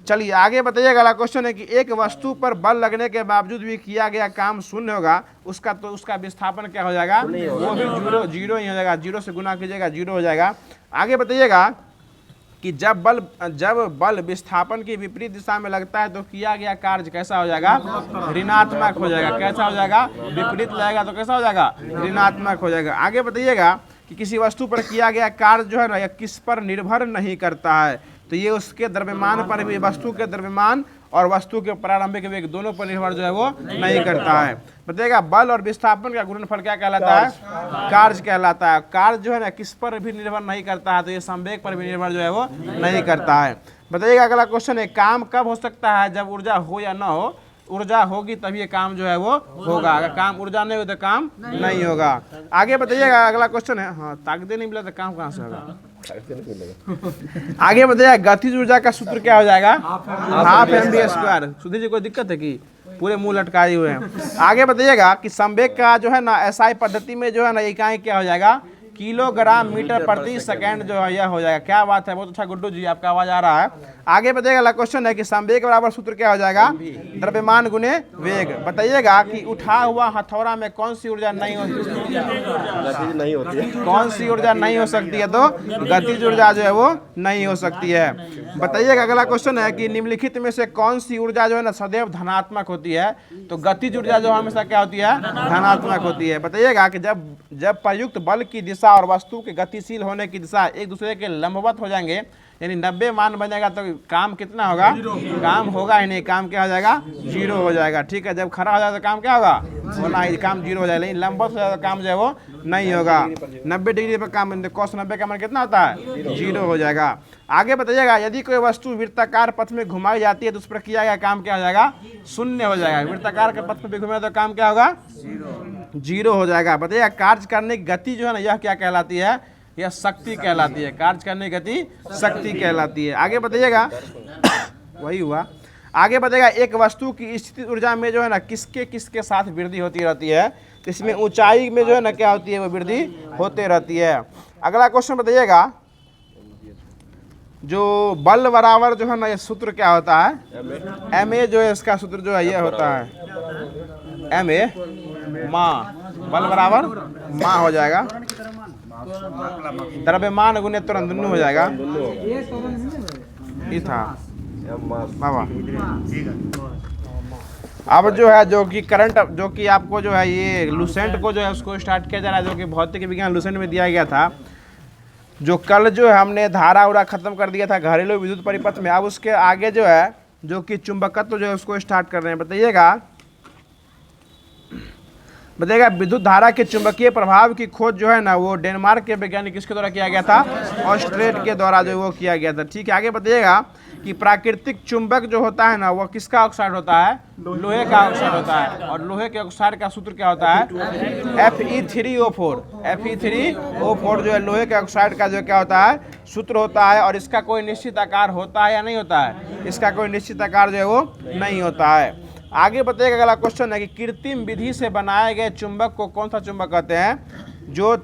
चलिए आगे बताइए, अगला क्वेश्चन है कि एक वस्तु पर बल लगने के बावजूद भी किया गया काम शून्य होगा, उसका विस्थापन क्या हो जाएगा, वो भी जीरो ही हो जाएगा, जीरो से गुना कीजिएगा जीरो हो जाएगा। आगे बताइएगा कि जब बल विस्थापन की विपरीत दिशा में लगता है तो किया गया कार्य कैसा हो जाएगा, ऋणात्मक हो जाएगा। कैसा हो जाएगा, विपरीत लगेगा तो कैसा हो जाएगा, ऋणात्मक हो जाएगा। आगे बताइएगा कि किसी वस्तु पर किया गया कार्य जो है ना यह किस पर निर्भर नहीं करता है, तो ये उसके द्रव्यमान पर भी, वस्तु के द्रव्यमान और वस्तु के प्रारंभिक वेग दोनों पर निर्भर जो है वो नहीं करता है। बताइएगा बल और विस्थापन का गुणनफल क्या कहलाता है, कार्य कहलाता है। कार्य जो है ना किस पर भी निर्भर नहीं करता है, तो ये संवेग पर भी निर्भर जो है वो नहीं करता है। बताइएगा अगला क्वेश्चन है, काम कब हो सकता है, जब ऊर्जा हो या ना हो, ऊर्जा होगी तभी ये काम जो है वो होगा, अगर काम ऊर्जा नहीं हो तो काम नहीं होगा। आगे बताइएगा अगला क्वेश्चन है, हाँ ताकत नहीं मिला तो काम कहाँ से होगा। आगे बताइए गतिज ऊर्जा का सूत्र क्या हो जाएगा, हाफ mv²। सुधीर जी कोई दिक्कत है कि पूरे मुंह लटकाए हुए हैं। आगे बताइएगा कि संवेग का जो है ना एसआई पद्धति में जो है ना इकाई क्या हो जाएगा, किलोग्राम मीटर प्रति सेकंड जो है यह हो जाएगा। क्या बात है, बहुत अच्छा गुड्डू जी, आपका आवाज आ रहा है। आगे बताइएगा अगला क्वेश्चन है कि संवेग बराबर सूत्र क्या हो जाएगा, द्रव्यमान गुने वेग। बताइएगा कि उठा हुआ हथौड़ा में कौन सी ऊर्जा नहीं होती है, कौन सी ऊर्जा नहीं हो सकती है, तो गतिज ऊर्जा जो है वो नहीं हो सकती है। बताइएगा अगला क्वेश्चन है कि निम्नलिखित में से कौन सी ऊर्जा जो है ना सदैव धनात्मक होती है, तो गतिज ऊर्जा जो हमेशा क्या होती है, धनात्मक होती है। बताइएगा कि जब प्रयुक्त बल की दिशा और वस्तु के गतिशील होने की दिशा एक दूसरे के लंबवत हो जाएंगे, यानी 90 मान बनेगा तो काम कितना होगा, काम होगा ही नहीं, काम क्या हो जाएगा, जीरो हो जाएगा, ठीक है। जब खड़ा हो जाएगा तो काम क्या होगा, होना ही, काम जीरो हो जाएगा। लेकिन लंबवत हो जाएगा तो काम जो है वो नहीं होगा। 90 डिग्री पर काम, cos 90 का मान कितना होता है, जीरो हो जाएगा। आगे बताइएगा यदि कोई वस्तु वृत्ताकार पथ में घुमाई जाती है तो उस पर किया गया काम क्या हो जाएगा, शून्य हो जाएगा। वृत्ताकार के पथ में भी घुमाए तो काम क्या होगा, जीरो हो जाएगा। बताइएगा कार्य करने की गति जो है ना यह क्या कहलाती है, यह शक्ति कहलाती है। कार्य करने की गति शक्ति कहलाती है। आगे बताइएगा वही हुआ। आगे बताइएगा एक वस्तु की स्थिति ऊर्जा में जो है ना किसके किसके साथ वृद्धि होती रहती है, तो इसमें ऊंचाई में जो है ना क्या होती है, वो वृद्धि होते रहती है। अगला क्वेश्चन बताइएगा जो बल बराबर जो है ना ये सूत्र क्या होता है, ma जो है इसका सूत्र जो है ये होता है ma, माँ, बल बराबर माँ हो जाएगा, द्रव्यमान गुने तुरंत हो जाएगा, ये था बाबा। अब जो है जो कि करंट, जो कि आपको जो है ये लूसेंट को जो है उसको स्टार्ट किया जा रहा है, जो कि भौतिक विज्ञान लूसेंट में दिया गया था। जो कल जो है हमने धारा उरा खत्म कर दिया था घरेलू विद्युत परिपथ में, अब उसके आगे जो है जो कि चुंबकत्व जो है उसको स्टार्ट कर रहे हैं। बताइएगा विद्युत धारा के चुंबकीय प्रभाव की खोज जो है ना वो डेनमार्क के वैज्ञानिक किसके द्वारा किया गया था, ऑस्ट्रेट के द्वारा जो वो किया गया था, ठीक है। आगे बताइएगा कि प्राकृतिक चुंबक जो होता है ना वो किसका ऑक्साइड होता है, लोहे का ऑक्साइड होता है। और लोहे के ऑक्साइड का सूत्र क्या होता है, Fe3O4। Fe3O4 जो है लोहे के ऑक्साइड का जो क्या होता है, सूत्र होता है। और इसका कोई निश्चित आकार होता है या नहीं होता है, इसका कोई निश्चित आकार जो है वो नहीं होता है। आगे बताइएगा अगला क्वेश्चन है कि कृत्रिम विधि से बनाए गए चुंबक को कौन सा चुंबक कहते हैं, जो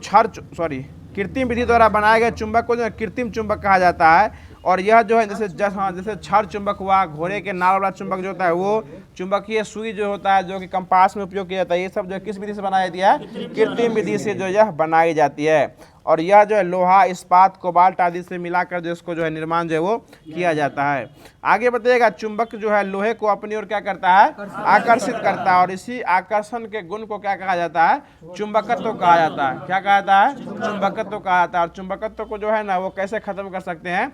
कृत्रिम विधि द्वारा बनाए गए चुंबक को जो है कृत्रिम चुंबक कहा जाता है। और यह जो है जैसे क्षर चुंबक हुआ, घोड़े के नाल वाला चुंबक जो होता है वो, चुंबकीय सुई जो होता है जो कि कंपास में उपयोग किया जाता है, ये सब जो किस विधि से बनाया जाती है, कृत्रिम विधि से जो यह बनाई जाती है। और यह जो है लोहा, इस्पात, कोबाल्ट आदि से मिलाकर जो इसको जो है निर्माण जो है वो किया जाता है। आगे बताइएगा चुंबक जो है लोहे को अपनी ओर क्या करता है, आकर्षित करता है। और इसी आकर्षण के गुण को क्या कहा जाता है, चुंबकत्व कहा जाता है। क्या कहा जाता है, चुंबकत्व कहा जाता है। और चुंबकत्व को जो है ना वो कैसे खत्म कर सकते हैं,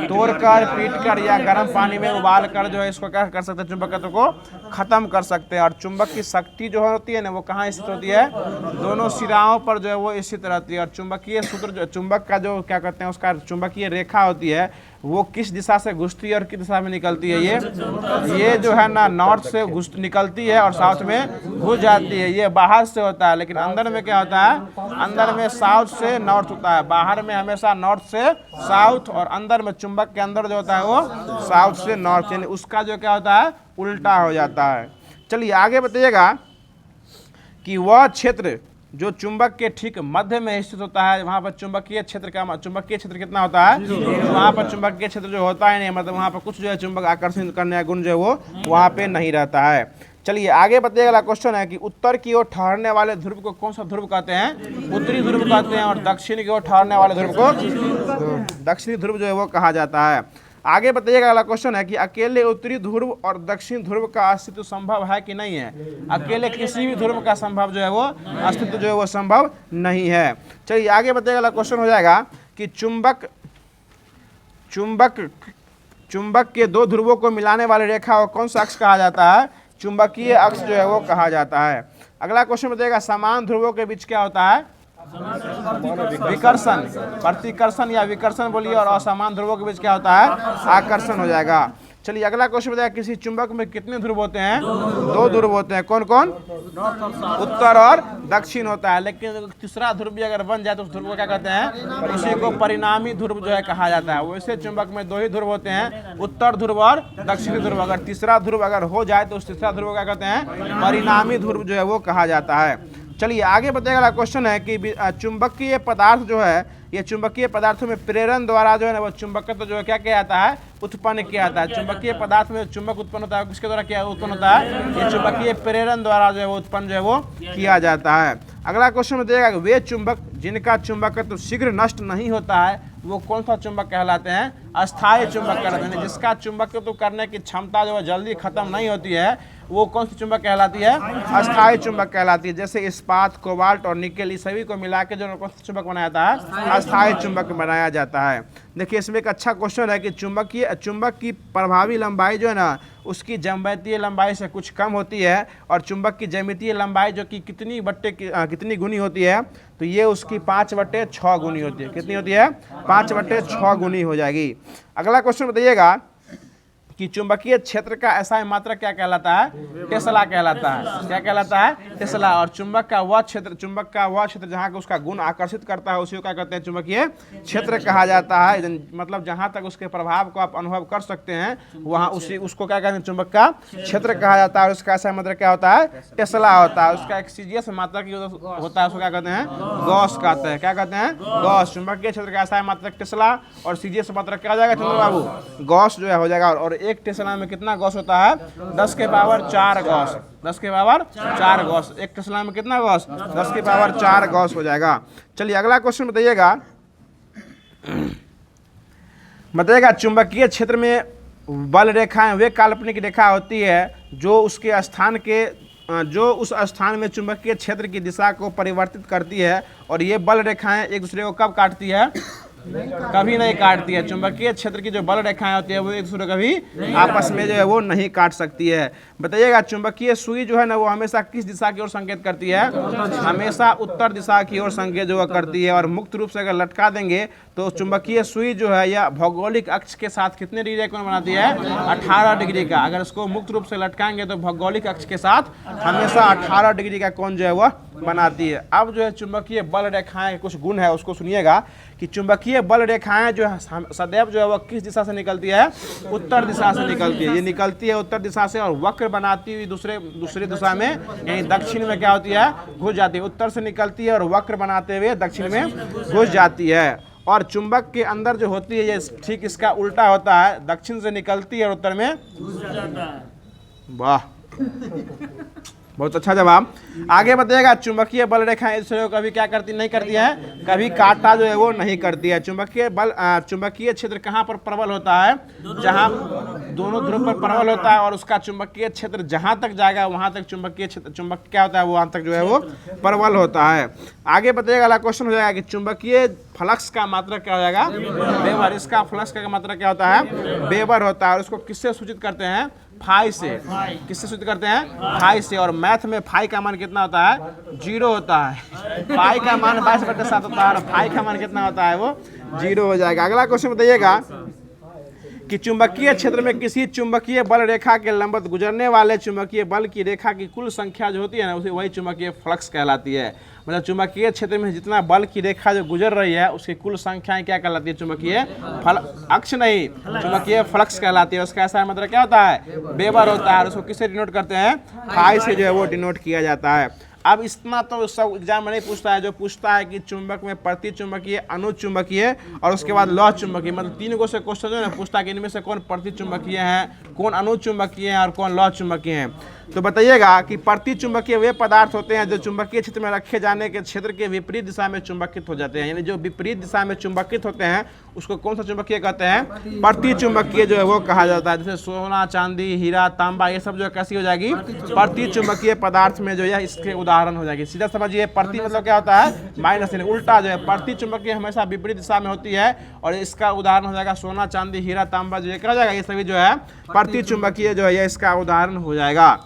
तोड़कर, पीटकर या गर्म पानी में उबाल कर जो है इसको क्या कर सकते हैं, चुंबकत्व को खत्म कर सकते हैं। और चुंबक की शक्ति जो होती है ना वो कहाँ स्थित होती है, दोनों सिराओं पर जो है वो स्थित रहती है। और चुंबकीय सूत्र जो चुंबक का जो क्या कहते हैं उसका चुंबकीय रेखा होती है वो किस दिशा से घुसती है और किस दिशा में निकलती है? ये जो है ना नॉर्थ से घुस निकलती है और साउथ में घुस जाती है। ये बाहर से होता है, लेकिन अंदर में क्या होता है? अंदर में साउथ से नॉर्थ होता है। बाहर में हमेशा नॉर्थ से साउथ और अंदर में चुंबक के अंदर जो होता है वो साउथ से नॉर्थ, यानी उसका जो क्या होता है उल्टा हो जाता है। चलिए आगे बताइएगा कि वह क्षेत्र जो चुंबक के ठीक मध्य में स्थित होता है, वहाँ पर चुंबकीय क्षेत्र कितना होता है? वहाँ पर चुंबकीय क्षेत्र जो होता है नहीं, मतलब वहाँ पर कुछ जो है चुंबक आकर्षित करने का गुण जो है वो वहाँ पे नहीं रहता है। चलिए आगे बताइएगा। अगला क्वेश्चन है कि उत्तर की ओर ठहरने वाले ध्रुव को कौन सा ध्रुव कहते हैं? उत्तरी ध्रुव कहते हैं। और दक्षिण की ओर ठहरने वाले ध्रुव को दक्षिणी ध्रुव जो है वो कहा जाता है। आगे बताइएगा। अगला क्वेश्चन है कि अकेले उत्तरी ध्रुव और दक्षिण ध्रुव का अस्तित्व संभव है कि नहीं है? अकेले किसी भी ध्रुव का संभव जो है वो अस्तित्व जो है वो संभव नहीं है। चलिए आगे बताइएगा। अगला क्वेश्चन हो जाएगा कि चुंबक के दो ध्रुवों को मिलाने वाली रेखा को कौन सा अक्ष कहा जाता है? चुंबकीय अक्ष जो है वो कहा जाता है। अगला क्वेश्चन बताइएगा समान ध्रुवों के बीच क्या होता है? विकर्षण, प्रतिकर्षण या विकर्षण बोलिए। और असमान ध्रुवों के बीच क्या होता है? आकर्षण हो जाएगा। चलिए अगला क्वेश्चन बताइए किसी चुंबक में कितने ध्रुव होते हैं? दो ध्रुव होते हैं। कौन कौन? उत्तर और दक्षिण होता है। लेकिन तीसरा ध्रुव भी अगर बन जाए तो उस ध्रुव को क्या कहते हैं? उसी को परिणामी ध्रुव जो है कहा जाता है। वैसे चुंबक में दो ही ध्रुव होते हैं, उत्तर ध्रुव और दक्षिणी ध्रुव। अगर तीसरा ध्रुव अगर हो जाए तो उस तीसरा ध्रुव को क्या कहते हैं? परिणामी ध्रुव जो है वो कहा जाता है। चलिए आगे बताइएगा। अगला क्वेश्चन है कि चुंबकीय पदार्थ जो है, ये चुंबकीय पदार्थों में प्रेरण द्वारा जो है ना वो चुंबकत्व जो है क्या किया जाता है? उत्पन्न किया जाता है। चुंबकीय पदार्थ में चुंबक उत्पन्न होता है, किसके द्वारा क्या उत्पन्न होता है? ये चुंबकीय प्रेरण द्वारा जो है वो उत्पन्न जो है वो किया जाता है। अगला क्वेश्चन बताइएगा कि वे चुंबक जिनका चुंबकत्व शीघ्र नष्ट नहीं होता है वो कौन सा चुंबक कहलाते हैं? अस्थायी चुंबक कहलाते हैं। जिसका चुंबकत्व करने की क्षमता जो है जल्दी खत्म नहीं होती है वो कौन सी चुंबक कहलाती है? अस्थायी चुंबक कहलाती है। जैसे इस्पात, कोबाल्ट और निकेल, इस सभी को मिला के जो कौन सा चुंबक बनाया जाता है? अस्थायी चुंबक बनाया जाता है। देखिए इसमें एक अच्छा क्वेश्चन है कि चुंबक की प्रभावी लंबाई जो है ना उसकी ज्यामितीय लंबाई से कुछ कम होती है, और चुंबक की ज्यामितीय लंबाई जो कि कितनी गुनी होती है? तो ये उसकी 5/6 गुनी होती है। कितनी होती है? 5/6 गुनी हो जाएगी। अगला क्वेश्चन बताइएगा कि चुंबकीय क्षेत्र का ऐसा मात्रक क्या कहलाता है? टेस्ला कहलाता है। क्या कहलाता है? टेस्ला। और चुंबक का वह क्षेत्र जहाँ का उसका गुण आकर्षित करता है उसी को क्या कहते हैं? चुंबकीय क्षेत्र कहा जाता है। मतलब जहाँ तक उसके प्रभाव को आप अनुभव कर सकते हैं वहाँ उसको क्या कहते हैं? चुंबक का क्षेत्र कहा जाता है। और उसका ऐसा मात्रक क्या होता है? टेस्ला होता है। उसका एक सीजीएस मात्रक होता है, उसको क्या कहते हैं? गॉस कहते हैं। क्या कहते हैं? गॉस। चुंबकीय क्षेत्र का ऐसा मात्रक टेस्ला और सीजीएस मात्रक क्या हो जाएगा चंद्र बाबू? गॉस जो है हो जाएगा। और एक टेस्ला में कितना गॉस होता है? 10⁴ गॉस। 10⁴ गॉस। एक टेस्ला में कितना गॉस? 10⁴ गॉस हो जाएगा। चलिए अगला क्वेश्चन बताइएगा चुंबकीय क्षेत्र में बल रेखाएं वे काल्पनिक रेखा होती है जो उस स्थान में चुंबकीय क्षेत्र की दिशा को परिवर्तित करती है। और ये बल रेखाएं एक दूसरे को कब काटती है? कभी नहीं काटती है। चुंबकीय क्षेत्र की जो बल रेखाएं होती है वो एक दूसरे कभी आपस में जो है वो नहीं काट सकती है। बताइएगा चुंबकीय सुई जो है ना वो हमेशा किस दिशा की ओर संकेत करती है? हमेशा उत्तर दिशा की ओर संकेत जो करती है। और मुक्त रूप से अगर लटका देंगे तो चुंबकीय सुई जो है या भौगोलिक अक्ष के साथ कितने डिग्री का कोण बनाती है? 18 डिग्री का। अगर इसको मुक्त रूप से लटकाएंगे तो भौगोलिक अक्ष के साथ हमेशा 18 डिग्री का कोण जो है वह बनाती है। अब जो है चुंबकीय बल रेखाएं कुछ गुण है उसको सुनिएगा कि चुंबकीय बल रेखाएं जो है सदैव जो है वह किस दिशा से निकलती है? उत्तर दिशा से निकलती है। ये निकलती है उत्तर दिशा से और वक्र बनाती हुई दूसरी दिशा में यानी दक्षिण में क्या होती है? घुस जाती है। उत्तर से निकलती है और वक्र बनाते हुए दक्षिण में घुस जाती है। और चुंबक के अंदर जो होती है ये ठीक इसका उल्टा होता है। दक्षिण से निकलती है और उत्तर में घुस जाता है। वाह, बहुत अच्छा जवाब। आगे बताइएगा चुंबकीय बल रेखाएं दूसरे को कभी क्या करती नहीं करती है? कभी काटा जो है वो नहीं करती है। चुंबकीय क्षेत्र कहाँ पर प्रबल होता है? जहाँ दोनों ध्रुव पर प्रबल होता है और उसका चुंबकीय क्षेत्र जहाँ तक जाएगा वहाँ तक चुंबक क्या होता है? वहाँ तक जो है वो प्रबल होता है। आगे बताइएगा। अगला क्वेश्चन हो जाएगा कि चुंबकीय फ्लक्स का मात्रक क्या हो जाएगा? वेबर। इसका फ्लक्स का मात्रक क्या होता है? वेबर होता है। और उसको किससे सूचित करते हैं? फाई से। किससे सूचित करते हैं? फाई से। और मैथ में फाई का मान कितना होता है? 0 होता है। फाई का मान 22/7 होता है और फाई का मान कितना होता है? वो 0 हो जाएगा। अगला क्वेश्चन बताइएगा कि चुंबकीय क्षेत्र में किसी चुंबकीय बल रेखा के लंबवत गुजरने वाले चुंबकीय बल की रेखा की कुल संख्या जो होती है ना, उसे वही चुंबकीय फ्लक्स कहलाती है। मतलब चुंबकीय क्षेत्र में जितना बल की रेखा जो गुजर रही है उसकी कुल संख्याएं क्या कहलाती है? चुंबकीय अक्ष नहीं, चुंबकीय फ्लक्स कहलाती है। उसका ऐसा मतलब क्या होता है? वेबर होता है। और उसको किससे डिनोट करते हैं? फाई से जो है वो डिनोट किया जाता है। अब इतना तो सब एग्जाम में नहीं पूछता है। जो पूछता है कि चुंबक में प्रति चुंबकीय, अनुचुंबकीय और उसके बाद लौह चुंबकीय, मतलब 3 गो से क्वेश्चन जो है ना पूछता है कि इनमें से कौन प्रति चुंबकीय है, कौन अनुचुंबकीय है और कौन लौह चुंबकीय है। तो बताइएगा कि प्रति चुंबकीय वे पदार्थ होते हैं जो चुंबकीय क्षेत्र में रखे जाने के क्षेत्र के विपरीत दिशा में चुंबकित हो जाते हैं। यानी जो विपरीत दिशा में चुंबकित होते हैं उसको कौन सा चुंबकीय कहते हैं? प्रति चुंबकीय जो है वो कहा जाता है। जैसे सोना, चांदी, हीरा, तांबा, ये सब जो कैसी हो जाएगी? प्रति चुंबकीय पदार्थ में जो है इसके उदाहरण हो जाएगी। सीधा समझिए, प्रति मतलब क्या होता है? माइनस। उल्टा जो है प्रति चुंबकीय हमेशा विपरीत दिशा में होती है और इसका उदाहरण हो जाएगा सोना, चांदी, हीरा, तांबा, जो क्या हो जाएगा? ये सभी जो है प्रति चुंबकीय जो है इसका उदाहरण हो जाएगा।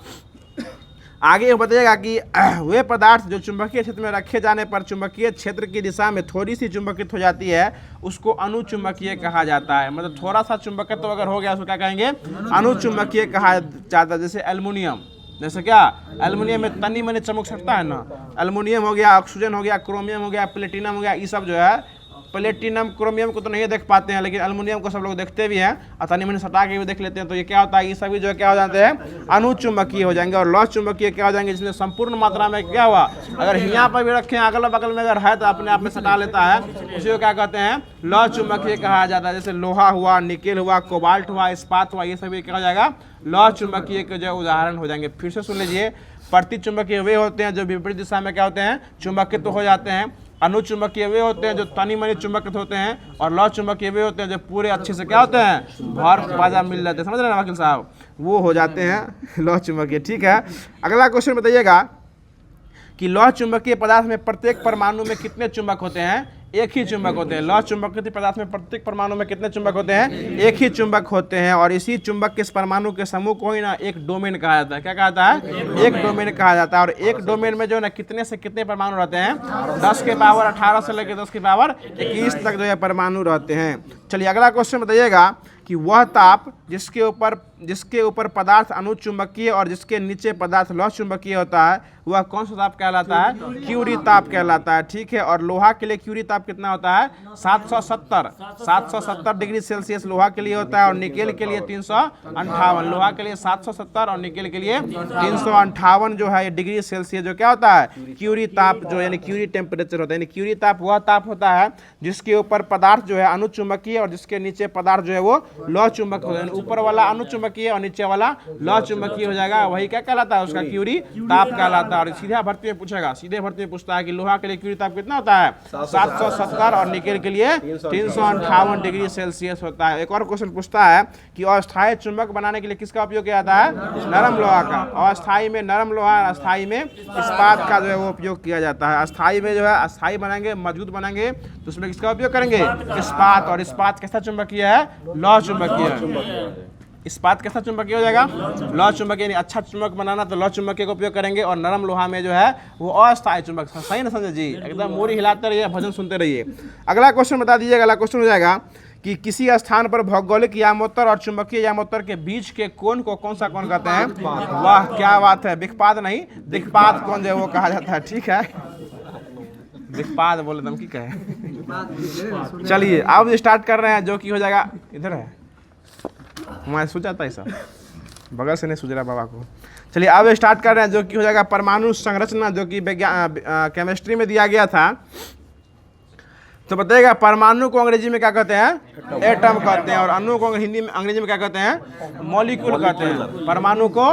आगे बताइएगा कि वे पदार्थ जो चुंबकीय क्षेत्र में रखे जाने पर चुंबकीय क्षेत्र की दिशा में थोड़ी सी चुंबकित हो जाती है उसको अनुचुंबकीय कहा जाता है। मतलब थोड़ा सा चुंबकत्व अगर हो गया उसको क्या कहेंगे? अनुचुंबकीय कहा जाता है। जैसे एल्युमिनियम, जैसे क्या एल्युमिनियम में तनी मनी चमक सकता है ना। एल्युमिनियम हो गया, ऑक्सीजन हो गया, क्रोमियम हो गया, प्लेटिनम हो गया, ये सब जो है, प्लेटिनम क्रोमियम को तो नहीं देख पाते हैं लेकिन एल्युमिनियम को सब लोग देखते भी हैं और तनी मनी सटा के भी देख लेते हैं। तो ये क्या होता है? ये सभी जो है क्या हो जाते हैं? अनुचुंबकीय हो जाएंगे। और लौह चुंबकीय क्या हो जाएंगे? जिसमें संपूर्ण मात्रा में क्या हुआ, अगर यहाँ पर भी रखें अगल बगल में अगर है तो अपने आप में सटा लेता है, उसी को क्या कहते हैं? लौह चुंबकीय कहा जाता है। जैसे लोहा हुआ, निकेल हुआ, कोबाल्ट हुआ, इस्पात हुआ, ये सभी क्या हो जाएगा? लौह चुंबकीय के जो उदाहरण हो जाएंगे। फिर से सुन लीजिए, प्रति चुंबकीय वे होते हैं जो विपरीत दिशा में क्या होते हैं? चुंबकित हो जाते हैं। अनुचुंबकीय वे होते हैं जो तनी मनी चुंबकित होते हैं। और लौह चुंबकीय वे होते हैं जो पूरे अच्छे से क्या होते हैं? भर बाजा मिल जाते हैं। समझ रहे हैं वकील साहब? वो हो जाते हैं लौह चुंबकीय। ठीक है, अगला क्वेश्चन बताइएगा कि लौह चुंबकीय पदार्थ में प्रत्येक परमाणु में कितने चुंबक होते हैं? एक ही चुंबक होते हैं। लौह चुंबकीय पदार्थ में प्रत्येक परमाणु में कितने चुंबक होते हैं? एक ही चुंबक होते हैं। और इसी चुंबक के परमाणु के समूह को ही ना एक डोमेन कहा जाता है। क्या कहा जाता है? एक डोमेन कहा जाता है। और एक डोमेन में जो है ना कितने से कितने परमाणु रहते हैं? 10 के पावर 18 से लेकर 10 के पावर 21 तक जो है परमाणु रहते हैं। चलिए अगला क्वेश्चन बताइएगा कि वह ताप जिसके ऊपर पदार्थ अनुचुंबकीय और जिसके नीचे पदार्थ लौह चुंबकीय होता है वह कौन सा ताप कहलाता है? क्यूरी ताप कहलाता है। ठीक है, और लोहा के लिए क्यूरी ताप कितना होता है? 770 डिग्री सेल्सियस लोहा के लिए होता है। और निकेल के लिए 358। लोहा के लिए 770 और निकेल के लिए 358 जो है डिग्री सेल्सियस जो क्या होता है? क्यूरी ताप जो यानी क्यूरी टेम्परेचर होता है। यानी क्यूरी ताप वह ताप होता है जिसके ऊपर पदार्थ जो है अनुचुंबकीय और जिसके नीचे पदार्थ जो है वो लौह चुंबक हो जाए। ऊपर वाला अनुचुंबकीय और नीचे वाला लौह चुंबकीय हो जाएगा। वही क्या कहलाता है? उसका क्यूरी ताप कहलाता है। और सीधा भर्ती में पूछेगा, सीधे भर्ती में पूछता है कि लोहा के लिए क्यूरी ताप कितना होता है? 770 और निकेल के लिए 358 डिग्री सेल्सियस होता है। एक और क्वेश्चन पूछता है कि अस्थायी चुंबक बनाने के लिए किसका उपयोग किया जाता है? नरम लोहा का। अस्थायी में नरम लोहा, अस्थायी में इस्पात का जो है वो उपयोग किया जाता है। अस्थायी में जो है अस्थायी बनाएंगे, मजबूत बनाएंगे तो उसमें किसका उपयोग करेंगे? इस्पात। और इस्पात कैसा चुंबकीय है? लौह चुंबकीय। इस्पात कैसा चुंबकीय हो जाएगा? लौह चुंबकीय। यानी अच्छा चुंबक बनाना तो लौह चुंबकीय का उपयोग करेंगे। और नरम लोहा में जो है वो अस्थायी चुंबक। सही ना समझे जी? एकदम मोरी हिलाते रहिए, भजन सुनते रहिए। अगला क्वेश्चन बता दीजिएगा। अगला क्वेश्चन हो जाएगा कि किसी स्थान पर भौगोलिक यामोत्तर और चुंबकीय यामोत्तर के बीच के कोण को कौन सा कोण कहते हैं? वाह क्या बात है, विखपात नहीं दिक्पात कोण जो है वो कहा जाता है। ठीक है, दिक्पात बोले तुम की कहे। चलिए अब स्टार्ट कर रहे हैं जो कि हो जाएगा, इधर है मैं सोचा था ऐसा बगल से नहीं सूझ रहा बाबा को। चलिए अब स्टार्ट कर रहे हैं जो कि हो जाएगा परमाणु संरचना, जो कि केमिस्ट्री में दिया गया था। तो बताइएगा परमाणु को अंग्रेजी में क्या कहते हैं? एटम कहते हैं। और अणु को हिंदी में अंग्रेजी में क्या कहते हैं? मॉलिक्यूल कहते हैं। परमाणु को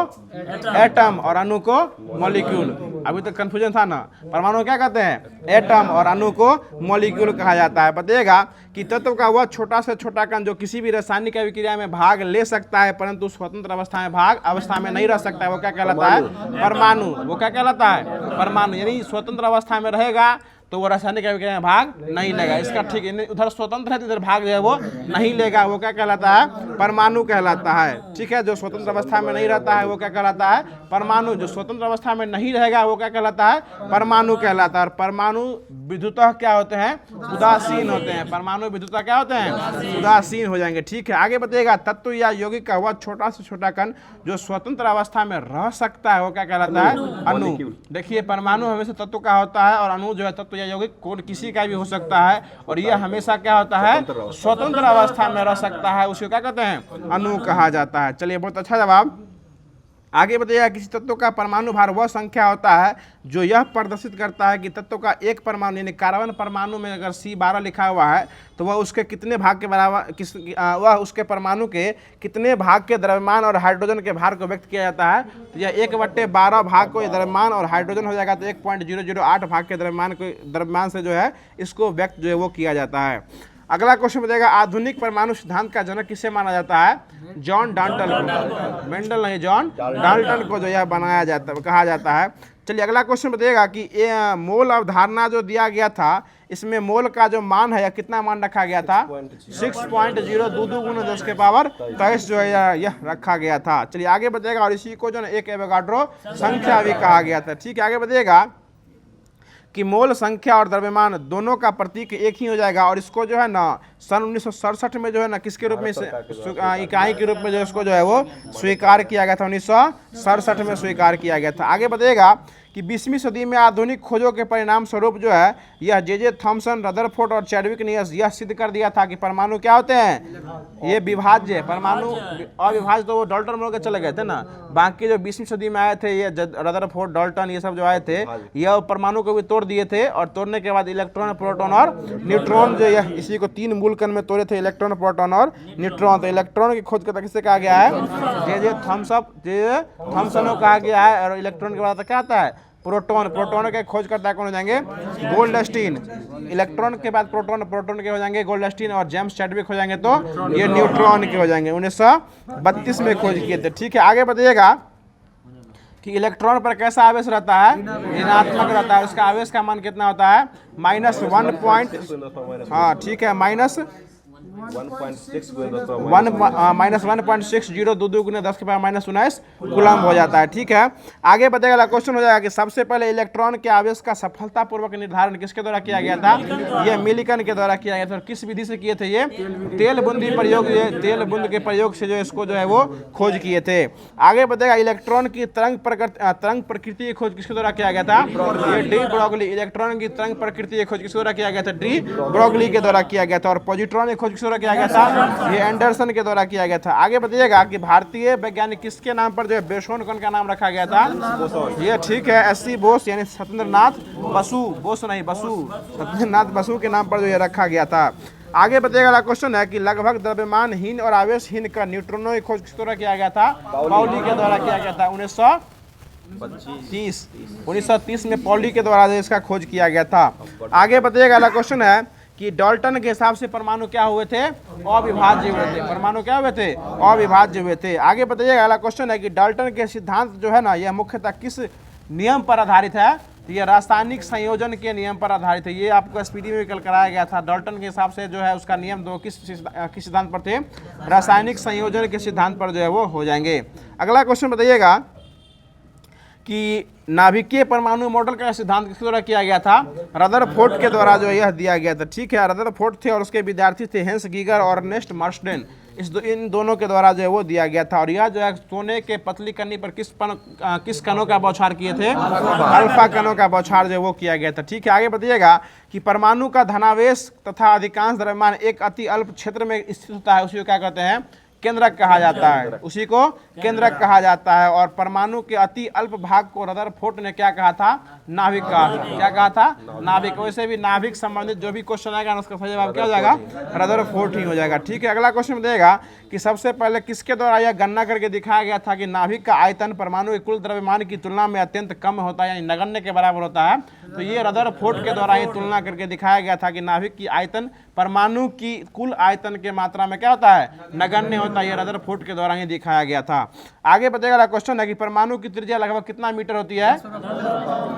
एटम और अणु को मॉलिक्यूल। अभी तक कंफ्यूजन था ना। परमाणु क्या कहते हैं? एटम और अणु को मॉलिक्यूल कहा जाता है। बताइएगा कि तत्व का वह छोटा से छोटा कण जो किसी भी रासायनिक अभिक्रिया में भाग ले सकता है परंतु स्वतंत्र अवस्था में नहीं रह सकता है वो क्या कहलाता है? परमाणु। वो क्या कहलाता है? परमाणु। यानी स्वतंत्र अवस्था में रहेगा तो वो रासायनिक अभिक्रिया में भाग नहीं लेगा। इसका ठीक उधर स्वतंत्र है तो इधर भाग जो है वो नहीं लेगा, वो क्या कहलाता है? परमाणु कहलाता है। ठीक है, जो स्वतंत्र अवस्था में नहीं रहता है वो क्या कहलाता है? परमाणु। जो स्वतंत्र अवस्था में नहीं रहेगा वो क्या कहलाता है? परमाणु कहलाता है। और परमाणु विद्युतः क्या होते हैं? उदासीन होते हैं। परमाणु विद्युतः क्या होते हैं? उदासीन हो जाएंगे। ठीक है, आगे बताइएगा, तत्व या यौगिक का वह छोटा से छोटा कण जो स्वतंत्र अवस्था में रह सकता है वो क्या कहलाता है? अणु। देखिए, परमाणु हमेशा तत्व का होता है और अणु जो है तत्व या यौगिक कौन किसी का भी हो सकता है, और यह हमेशा क्या होता है? स्वतंत्र अवस्था में रह सकता है, उसे क्या कहते हैं? अणु कहा जाता है। चलिए, बहुत अच्छा जवाब। आगे बताइएगा, किसी तत्व का परमाणु भार वह संख्या होता है जो यह प्रदर्शित करता है कि तत्व का एक परमाणु, यानी कार्बन परमाणु में अगर C12 लिखा हुआ है तो वह उसके कितने भाग के बराबर, वह उसके परमाणु के कितने भाग के द्रव्यमान और हाइड्रोजन के भार को व्यक्त किया जाता है। तो यह 1/12 भाग को द्रव्यमान और हाइड्रोजन हो जाएगा, तो 1.008 भाग के द्रव्यमान से जो है इसको व्यक्त जो है वो किया जाता है। अगला क्वेश्चन बताएगा, आधुनिक परमाणु सिद्धांत का जनक किसे माना जाता है? जॉन डाल्टन को। मेंडल नहीं, जॉन डाल्टन को जो यह बनाया जाता कहा जाता है। चलिए, अगला क्वेश्चन बताइएगा कि मोल अवधारणा जो दिया गया था, इसमें मोल का जो मान है, कितना मान रखा गया था? 6.022 × 10⁻23 जो है यह रखा गया था। चलिए, आगे बताइएगा, और इसी को जो है एक एवोगाड्रो संख्या भी कहा गया था। ठीक है, आगे बताइएगा कि मोल संख्या और द्रव्यमान दोनों का प्रतीक एक ही हो जाएगा, और इसको जो है ना सन 1967 में जो है ना किसके रूप में इकाई के रूप में जो इसको जो है वो स्वीकार किया गया था। 1967 में स्वीकार किया गया था। आगे बताइएगा कि 20वीं सदी में आधुनिक खोजों के परिणाम स्वरूप जो है यह जे थॉमसन, रदरफोर्ड और चैडविक ने यह सिद्ध कर दिया था कि परमाणु क्या होते हैं? ये विभाज्य। परमाणु अविभाज्य तो वो डाल्टन मोल के चले गए थे ना, बाकी जो 20वीं सदी में आए थे ये रदरफोर्ड, डाल्टन, ये सब जो आए थे, यह परमाणु को भी तोड़ दिए थे, और तोड़ने के बाद इलेक्ट्रॉन, प्रोटॉन और न्यूट्रॉन जो यह इसी को 3 मूल कण में तोड़े थे, इलेक्ट्रॉन, प्रोटॉन और न्यूट्रॉन। तो इलेक्ट्रॉन की खोज करता किससे कहा गया है? जे थॉमसन को कहा गया है। और इलेक्ट्रॉन के बाद क्या आता है? प्रोटॉन। प्रोटॉन के खोज करता है कौन हो जाएंगे? गोल्डस्टीन। इलेक्ट्रॉन के बाद प्रोटॉन, प्रोटॉन के हो जाएंगे गोल्डस्टीन, और जेम्स चैडविक हो जाएंगे तो ये न्यूट्रॉन के हो जाएंगे। 1932 में खोज किए थे। ठीक है, आगे बताइएगा कि इलेक्ट्रॉन पर कैसा आवेश रहता है? ऋणात्मक रहता है। उसका आवेश का मान कितना होता है? -1. हाँ, ठीक है, -1.6022 × 10⁻⁻19 कूलम हो जाता है। ठीक है, आगे बताएगा, क्वेश्चन हो जाएगा कि सबसे पहले इलेक्ट्रॉन के आवेश का सफलतापूर्वक निर्धारण किसके द्वारा किया गया था? ये मिलिकन के द्वारा किया गया था। और किस विधि से किए थे? ये तेल बूंदी प्रयोग, ये तेल बूंद के प्रयोग से जो इसको जो है वो खोज किए थे। आगे बताएगा, इलेक्ट्रॉन की तरंग प्रकृति की खोज किसके द्वारा किया गया था? ये डी ब्रोगली। इलेक्ट्रॉन की तरंग प्रकृति की खोज किसके द्वारा किया गया था? डी ब्रोगली के द्वारा किया गया था। और पॉजिट्रॉन की खोज किसके द्वारा किया गया था? ये एंडरसन के द्वारा किया गया था। आगे बताइएगा कि भारतीय वैज्ञानिक किसके नाम पर जो है बोसोन कण का नाम रखा गया था? ये ठीक है, SC बोस, यानी सत्येंद्रनाथ बसु, बोस नहीं बसु, सत्येंद्रनाथ बसु के नाम पर जो ये रखा गया था। आगे बताइएगा, क्वेश्चन है कि लगभग द्रव्यमानहीन और आवेशहीन का न्यूट्रॉनों की खोज किस द्वारा किया गया था? पाउली के द्वारा किया गया था। 1930 में पॉली के द्वारा इसका खोज किया गया था। आगे बताइएगा, अगला क्वेश्चन है कि डाल्टन के हिसाब से परमाणु क्या हुए थे? अविभाज्य हुए थे। परमाणु क्या हुए थे? अविभाज्य हुए थे। आगे बताइएगा, अगला क्वेश्चन है कि डाल्टन के सिद्धांत जो है ना यह मुख्यतः किस नियम पर आधारित है? तो ये रासायनिक संयोजन के नियम पर आधारित है। ये आपको SPD में कल कराया गया था। डाल्टन के हिसाब से जो है उसका नियम दो किस सिद्धांत पर थे? रासायनिक संयोजन के सिद्धांत पर जो है वो हो जाएंगे। अगला क्वेश्चन बताइएगा कि नाभिकीय परमाणु मॉडल का सिद्धांत किसके द्वारा किया गया था? रदरफोर्ड के द्वारा जो यह दिया गया था। ठीक है, रदरफोर्ड थे और उसके विद्यार्थी थे हेंस गीगर और अर्नेस्ट मार्स्डेन। इन दोनों के द्वारा जो है वो दिया गया था। और यह जो है सोने के पतली कनी पर किस कणों का बौछार किए थे? अल्फा कणों का बौछार जो है वो किया गया था। ठीक है, आगे बताइएगा कि परमाणु का धनावेश तथा अधिकांश द्रव्यमान एक अति अल्प क्षेत्र में स्थित होता है, उसी को क्या कहते हैं? केंद्रक कहा जाता है। उसी को केंद्रक कहा जाता है। और परमाणु के अति अल्प भाग को रदरफोर्ड ने क्या कहा था? नाभिक कहा था। क्या कहा था? नाभिक। वैसे भी नाभिक संबंधित जो भी क्वेश्चन आएगा उसका सही जवाब क्या हो जाएगा? रदरफोर्ड ही हो जाएगा। ठीक है, अगला क्वेश्चन देगा कि सबसे पहले किसके द्वारा यह गणना करके दिखाया गया था कि नाभिक का आयतन परमाणु के कुल द्रव्यमान की तुलना में अत्यंत कम होता है, यानी नगण्य के बराबर होता है। तो ये रदरफोर्ड के द्वारा ही तुलना करके दिखाया गया था कि नाभिक की आयतन परमाणु की कुल आयतन के मात्रा में क्या होता है, नगण्य होता है। ये रदरफोर्ड के द्वारा ही दिखाया गया था। आगे बताएगा क्वेश्चन है कि परमाणु की त्रिज्या लगभग कितना मीटर होती है,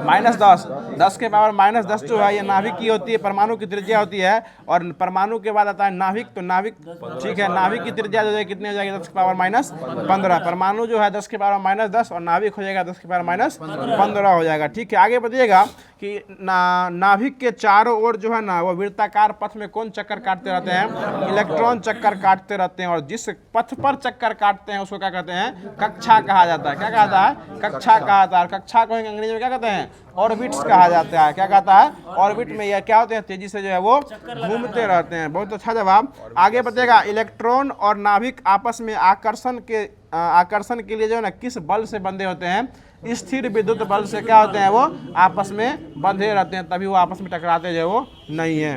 -10, 10 के पावर -10 जो है ये नाभिक की होती है, परमाणु की त्रिज्या होती है। और परमाणु के बाद आता है नाभिक, तो नाभिक ठीक है, नाभिक की त्रिज्या जो है कितनी हो जाएगी, 10 के पावर -15। परमाणु जो है 10 के पावर -10 और नाभिक हो जाएगा 10 के पावर -15 हो जाएगा। ठीक है, आगे बताइएगा कि नाभिक के चारों ओर जो है ना वो वृत्ताकार पथ में कौन चक्कर काटते रहते हैं, इलेक्ट्रॉन चक्कर काटते रहते हैं। और जिस पथ पर चक्कर काटते हैं उसको क्या कहते हैं, कक्षा कहा जाता है। क्या कहता है, कक्षा कहा जाता है। और कक्षा को अंग्रेजी में क्या कहते हैं, ऑर्बिट्स कहा जाता है। क्या कहता है, ऑर्बिट में यह क्या होते हैं, तेजी से जो है वो घूमते रहते हैं। बहुत अच्छा जवाब। आगे बताएगा इलेक्ट्रॉन और नाभिक आपस में आकर्षण के लिए जो है ना किस बल से बंधे होते हैं, स्थिर विद्युत बल से क्या होते हैं, वो आपस में बंधे रहते हैं, तभी वो आपस में टकराते जो है वो नहीं है।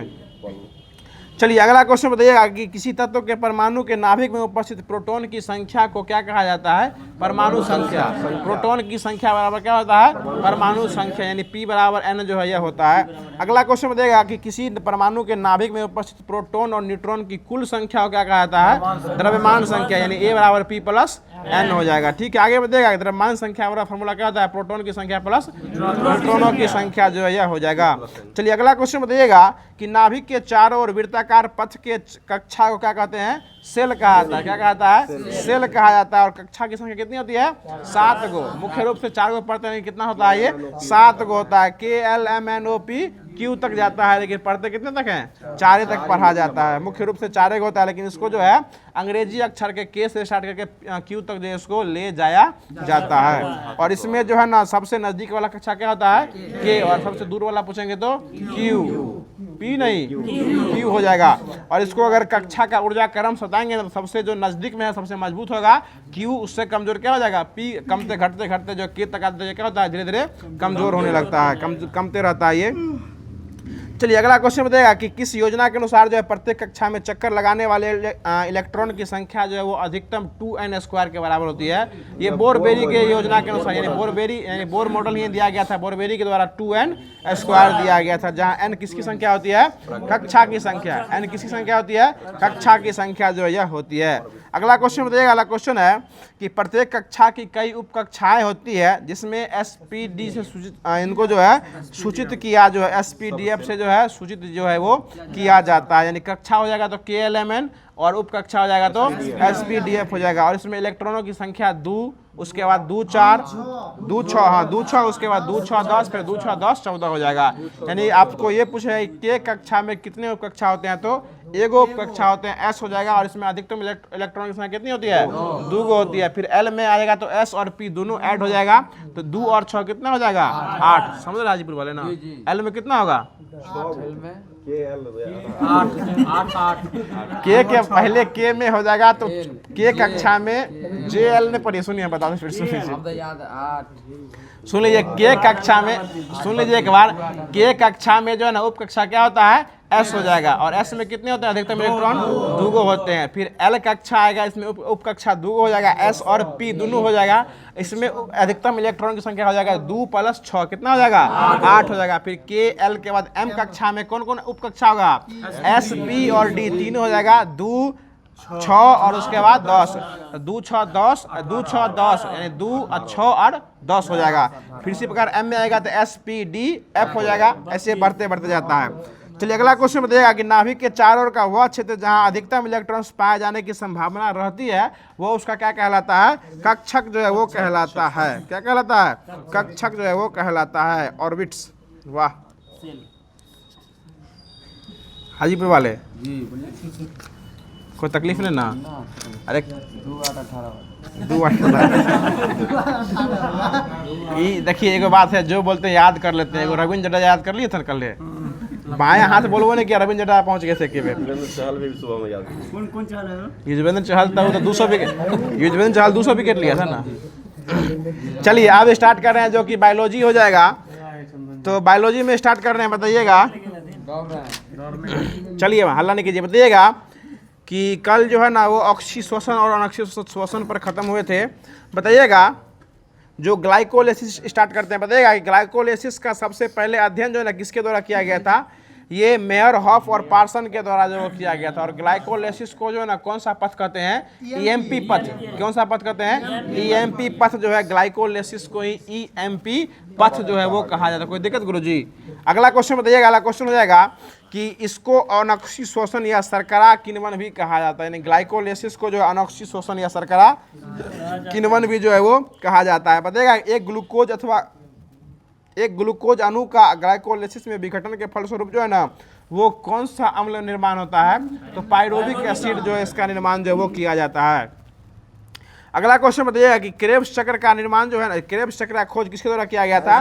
चलिए अगला क्वेश्चन बताइएगा कि किसी तत्व के परमाणु के नाभिक में उपस्थित प्रोटॉन की संख्या को क्या कहा जाता है, परमाणु संख्या। प्रोटॉन की संख्या बराबर क्या होता है, परमाणु संख्या, यानी P बराबर N जो है यह होता है। अगला क्वेश्चन बताइएगा कि किसी परमाणु के नाभिक में उपस्थित प्रोटॉन और न्यूट्रॉन की कुल संख्या को क्या कहा जाता है, द्रव्यमान संख्या, यानी A बराबर P + N हो जाएगा। ठीक है, आगे बताइएगा द्रव्यमान संख्या वाला फॉर्मूला क्या होता है, प्रोटॉन की संख्या प्लस न्यूट्रॉनों की संख्या जो है यह हो जाएगा। चलिए अगला क्वेश्चन बताइएगा कि नाभिक के चारों ओर वृत्ताकार पथ के कक्षा को क्या कहते हैं, सेल कहा जाता है। क्या कहता है, सेल कहा जाता है। और कक्षा की संख्या कितनी होती है, 7 गो। मुख्य रूप से 4 गो पढ़ते हैं, कितना होता है ये, 7 गो होता है। KLMNOP Q तक जाता है, लेकिन पढ़ते कितने तक हैं, 4 तक पढ़ा जाता है। मुख्य रूप से 4 गो होता है, लेकिन इसको जो है अंग्रेजी अक्षर के K से स्टार्ट करके Q तक जो है इसको ले जाया जाता है। और इसमें जो है ना सबसे नजदीक वाला कक्षा क्या होता है, K, और सबसे दूर वाला पूछेंगे तो Q, P नहीं Q हो जाएगा। और इसको अगर कक्षा का ऊर्जा क्रम बताएंगे ना तो सबसे जो नजदीक में है सबसे मजबूत होगा Q, उससे कमजोर क्या हो जाएगा P। कमते घटते घटते जो K तक आते क्या होता है, धीरे धीरे कमजोर होने लगता है, कमते रहता है ये। चलिए अगला क्वेश्चन बताएगा कि किस योजना के अनुसार जो है प्रत्येक कक्षा में चक्कर लगाने वाले इलेक्ट्रॉन की संख्या जो है वो अधिकतम 2n² के बराबर होती है। ये बोर-बेरी के योजना के अनुसार, यानी बोर मॉडल ही दिया गया था, बोर-बेरी के द्वारा 2n² दिया गया था, जहां n किसकी संख्या होती है, कक्षा की संख्या। n किसकी संख्या होती है, कक्षा की संख्या जो है यह होती है। अगला क्वेश्चन बताइएगा, अगला क्वेश्चन है कि प्रत्येक कक्षा की कई उप कक्षाएं होती है जिसमें SPD से सूचित इनको जो है सूचित किया, जो है SPDF से जो है सूचित जो है वो किया जाता है। यानी कक्षा हो जाएगा तो KLMN और उप कक्षा हो जाएगा तो SPDF हो जाएगा। और इसमें इलेक्ट्रॉनों की संख्या 2, उसके बाद 2 4 2 6, हाँ 2 6, उसके बाद 2 6 10, फिर 2 6 10 14 हो जाएगा। यानी आपको ये पूछा है कि कक्षा में कितने उप कक्षा होते हैं, तो एगो उप कक्षा होते हैं, S हो जाएगा। और इसमें अधिकतम इलेक्ट्रॉन की संख्या कितनी होती है, 2 गो होती है। फिर L में आएगा तो S और P दोनों ऐड हो जाएगा, तो 2 और 6 कितना हो जाएगा, 8। समझ रहे हाजीपुर वाले ना, L में कितना होगा, K के पहले K में हो जाएगा तो K कक्षा में JL ने पढ़ी, सुनिए बता दो फिर सुन लीजिए। K कक्षा में सुन लीजिए एक बार, K कक्षा में जो है ना उप कक्षा क्या होता है, S हो जाएगा। और S में कितने होते हैं, अधिकतम इलेक्ट्रॉन 2 गो होते हैं। फिर L कक्षा आएगा, इसमें उप कक्षा 2 गो हो जाएगा, S और P दोनों हो जाएगा। इसमें अधिकतम इलेक्ट्रॉन की संख्या हो जाएगा 2 + 6 कितना हो जाएगा, 8 हो जाएगा। फिर KL के बाद M कक्षा में कौन कौन उप कक्षा होगा, S, P और D तीनों हो जाएगा, 2 6 और उसके बाद 10, 2 6 10, 2 6 10, यानी 2 6 और 10 हो जाएगा। फिर इसी प्रकार M में आएगा तो SPDF हो जाएगा, ऐसे बढ़ते बढ़ते जाता है। चलिए अगला क्वेश्चन बताइएगा कि नाभिक के चारों ओर का वह क्षेत्र जहां अधिकतम इलेक्ट्रॉन्स पाए जाने की संभावना रहती है वो उसका क्या कहलाता है, कक्षक जो है वो कहलाता है। क्या कहलाता है, कक्षक जो है वो कहलाता है, ऑर्बिट्स। वाह हाजीपुर वाले कोई तकलीफ नहीं ना, अरे 2 8 देखिए एक बात है, जो बोलते हैं याद कर लेते हैं। रविंद्र जडेजा याद कर लिए थे कल, बाएं हाथ बोलबो नहीं किया, रविंद्र जडेजा पहुंच गए थे के बेर। कौन चहल है, युजवेंद्र चहल तो 200 विकेट, युजवेंद्र चहल 200 विकेट लिया था ना। चलिए अब स्टार्ट कर रहे हैं जो कि बायोलॉजी हो जाएगा। तो बायोलॉजी में स्टार्ट कर रहे हैं, बताइएगा। चलिए हल्ला नहीं कीजिए, बताइएगा कि कल जो है ना वो ऑक्सी श्वसन और अनॉक्सी श्वसन पर ख़त्म हुए थे। बताइएगा जो ग्लाइकोलिसिस स्टार्ट करते हैं, बताइएगा कि ग्लाइकोलिसिस का सबसे पहले अध्ययन जो है ना किसके द्वारा किया गया था? ये मेयर हॉफ और पार्सन के द्वारा जो किया गया था। और ग्लाइकोलिसिस को जो है ना कौन सा पथ कहते हैं? ईएमपी पथ। कौन सा पथ कहते हैं? ईएमपी पथ जो है ग्लाइकोलिसिस को ही ईएमपी पथ जो है वो कहा जाता है। कोई दिक्कत गुरुजी? अगला क्वेश्चन बताइएगा। अगला क्वेश्चन हो जाएगा कि इसको अनॉक्सी शोषण या शर्करा किण्वन भी कहा जाता है, यानी ग्लाइकोलिसिस को जो है अनॉक्सी शोषण या शर्करा किण्वन भी जो है वो कहा जाता है। बताइएगा एक ग्लूकोज अणु का ग्लाइकोलिसिस में विघटन के फलस्वरूप जो है ना वो कौन सा अम्ल निर्माण होता है? तो पाइरोविक एसिड जो है इसका निर्माण जो है वो किया जाता है। अगला क्वेश्चन बताइएगा कि क्रेब्स चक्र का निर्माण जो है ना, क्रेब्स चक्र का खोज किसके द्वारा किया गया था?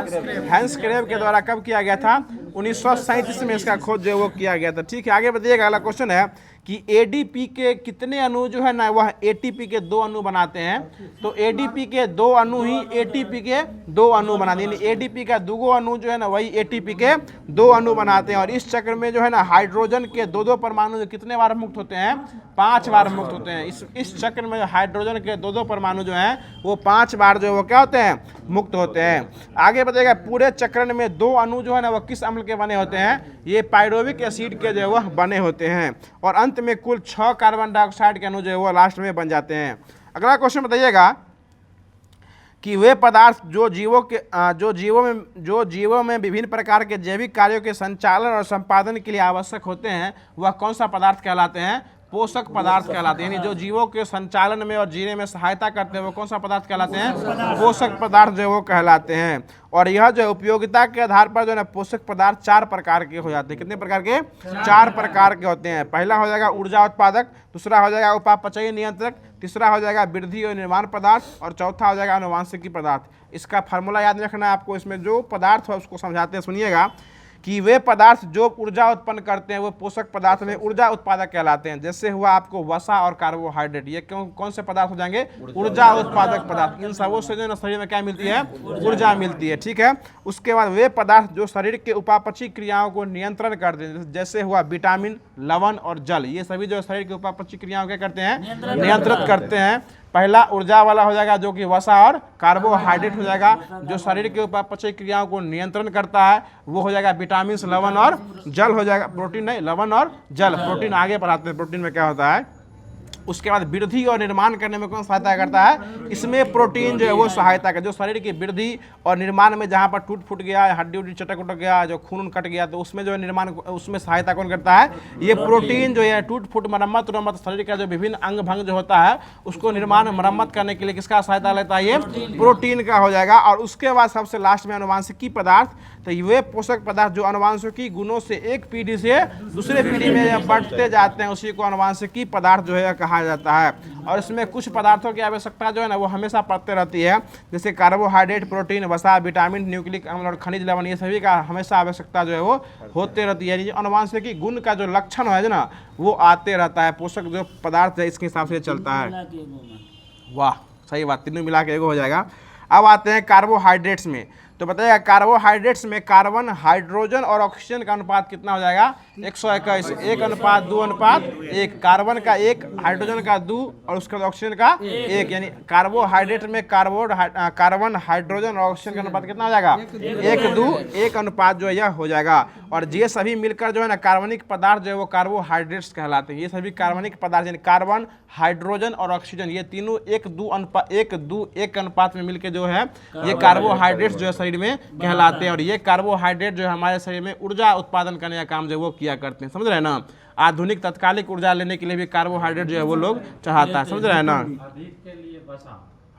हैंस क्रेब के द्वारा। कब किया गया था? 1937 में इसका खोज जो है वो किया गया था। ठीक है, आगे बताइएगा। अगला क्वेश्चन है कि एडीपी के कितने अणु जो है ना वह एटीपी के 2 अणु बनाते हैं? तो एडीपी के 2 अणु ही एटीपी के 2 अणु बनाते हैं, यानी एडीपी का 2 अणु जो है ना वही एटीपी के 2 अणु बनाते हैं। और इस चक्र में जो है ना हाइड्रोजन के 2 परमाणु कितने बार मुक्त होते हैं? 5 बार मुक्त होते हैं। इस चक्र में हाइड्रोजन के 2 परमाणु जो हैं वो 5 बार जो है वो क्या होते हैं? मुक्त होते हैं। आगे बताइएगा पूरे चक्रण में 2 अणु जो है ना वो किस अम्ल के बने होते हैं? ये पाइरोविक एसिड के जो है वह बने होते हैं। और अंत में कुल 6 कार्बन डाइऑक्साइड के अणु जो है वो लास्ट में बन जाते हैं। अगला क्वेश्चन बताइएगा कि वे पदार्थ जो जीवों में विभिन्न प्रकार के जैविक कार्यों के संचालन और संपादन के लिए आवश्यक होते हैं वह कौन सा पदार्थ कहलाते हैं? पोषक पदार्थ कहलाते हैं, यानी जो जीवों के संचालन में और जीने में सहायता करते हैं वो कौन सा पदार्थ कहलाते हैं? पोषक पदार्थ जो है वो कहलाते हैं। और यह जो उपयोगिता के आधार पर जो है ना पोषक पदार्थ 4 प्रकार के हो जाते हैं। कितने प्रकार के? 4 प्रकार के होते हैं। पहला हो जाएगा ऊर्जा उत्पादक, दूसरा हो जाएगा उपापचयी नियंत्रक, तीसरा हो जाएगा वृद्धि और निर्माण पदार्थ और चौथा हो जाएगा आनुवांशिकी पदार्थ। इसका फार्मूला याद रखना है आपको। इसमें जो पदार्थ है उसको समझाते हैं, सुनिएगा कि वे पदार्थ जो ऊर्जा उत्पन्न करते हैं वो पोषक पदार्थ में ऊर्जा उत्पादक कहलाते हैं। जैसे हुआ आपको वसा और कार्बोहाइड्रेट, ये कौन से पदार्थ हो जाएंगे? ऊर्जा उत्पादक पदार्थ। इन सबों से जो है शरीर में क्या मिलती है? ऊर्जा मिलती है। ठीक है, उसके बाद वे पदार्थ जो शरीर के उपापचयी क्रियाओं को नियंत्रण करते हैं, जैसे हुआ विटामिन, लवण और जल, ये सभी जो शरीर के उपापचयी क्रियाओं क्या करते हैं? नियंत्रित करते हैं। पहला ऊर्जा वाला हो जाएगा जो कि वसा और कार्बोहाइड्रेट हो जाएगा। जो शरीर के उपापचयी क्रियाओं को नियंत्रण करता है वो हो जाएगा विटामिन, लवण और जल हो जाएगा। प्रोटीन नहीं, लवण और जल। प्रोटीन आगे पढ़ाते हैं प्रोटीन में क्या होता है। उसके बाद वृद्धि और निर्माण करने में कौन सहायता करता है? इसमें प्रोटीन जो है वो सहायता कर, जो शरीर की वृद्धि और निर्माण में जहाँ पर टूट फूट गया, हड्डी उड्डी चटक उटक गया, जो खून कट गया, तो उसमें जो है निर्माण, उसमें सहायता कौन करता है? ये प्रोटीन जो है टूट फूट मरम्मत शरीर का जो विभिन्न अंग भंग जो होता है उसको निर्माण मरम्मत करने के लिए किसका सहायता लेता है? ये प्रोटीन का हो जाएगा। और उसके बाद सबसे लास्ट में आनुवांशिकी पदार्थ। तो ये पोषक पदार्थ जो आनुवांशिकी गुणों से एक पीढ़ी से दूसरे पीढ़ी में बढ़ते जाते हैं उसी को आनुवांशिकी पदार्थ जो है कहा जाता है। और इसमें कुछ पदार्थों की आवश्यकता जो है ना वो हमेशा पड़ते रहती है, जैसे कार्बोहाइड्रेट, प्रोटीन, वसा, विटामिन, न्यूक्लिक अम्ल और खनिज लवण, ये सभी का हमेशा आवश्यकता जो है वो होते रहती है। यानी आनुवांशिकी गुण का जो लक्षण है ना वो आते रहता है। पोषक जो पदार्थ है इसके हिसाब से चलता है। वाह, सही बात, तीनों मिला के एगो हो जाएगा। अब आते हैं कार्बोहाइड्रेट्स में। तो बताइएगा कार्बोहाइड्रेट्स में कार्बन, हाइड्रोजन और ऑक्सीजन का अनुपात कितना हो जाएगा? 121, 1:2:1। कार्बन का 1, हाइड्रोजन का 2 और उसके बाद ऑक्सीजन का 1, यानी कार्बोहाइड्रेट में कार्बन, हाइड्रोजन और ऑक्सीजन का अनुपात कितना हो जाएगा? 1:2:1 अनुपात जो है यह हो जाएगा। और ये सभी मिलकर जो है ना कार्बनिक पदार्थ जो है वो कार्बोहाइड्रेट्स कहलाते हैं। ये सभी कार्बनिक पदार्थ यानी कार्बन, हाइड्रोजन और ऑक्सीजन ये तीनों 1:2:1 अनुपात में मिलकर जो है ये कार्बोहाइड्रेट्स जो है शरीर में कहलाते हैं। और ये कार्बोहाइड्रेट जो है हमारे शरीर में ऊर्जा उत्पादन करने का काम जो है वो किया करते हैं। समझ रहे हैं ना? आधुनिक तत्कालिक ऊर्जा लेने के लिए भी कार्बोहाइड्रेट जो है वो लोग चाहता है। समझ रहे हैं ना?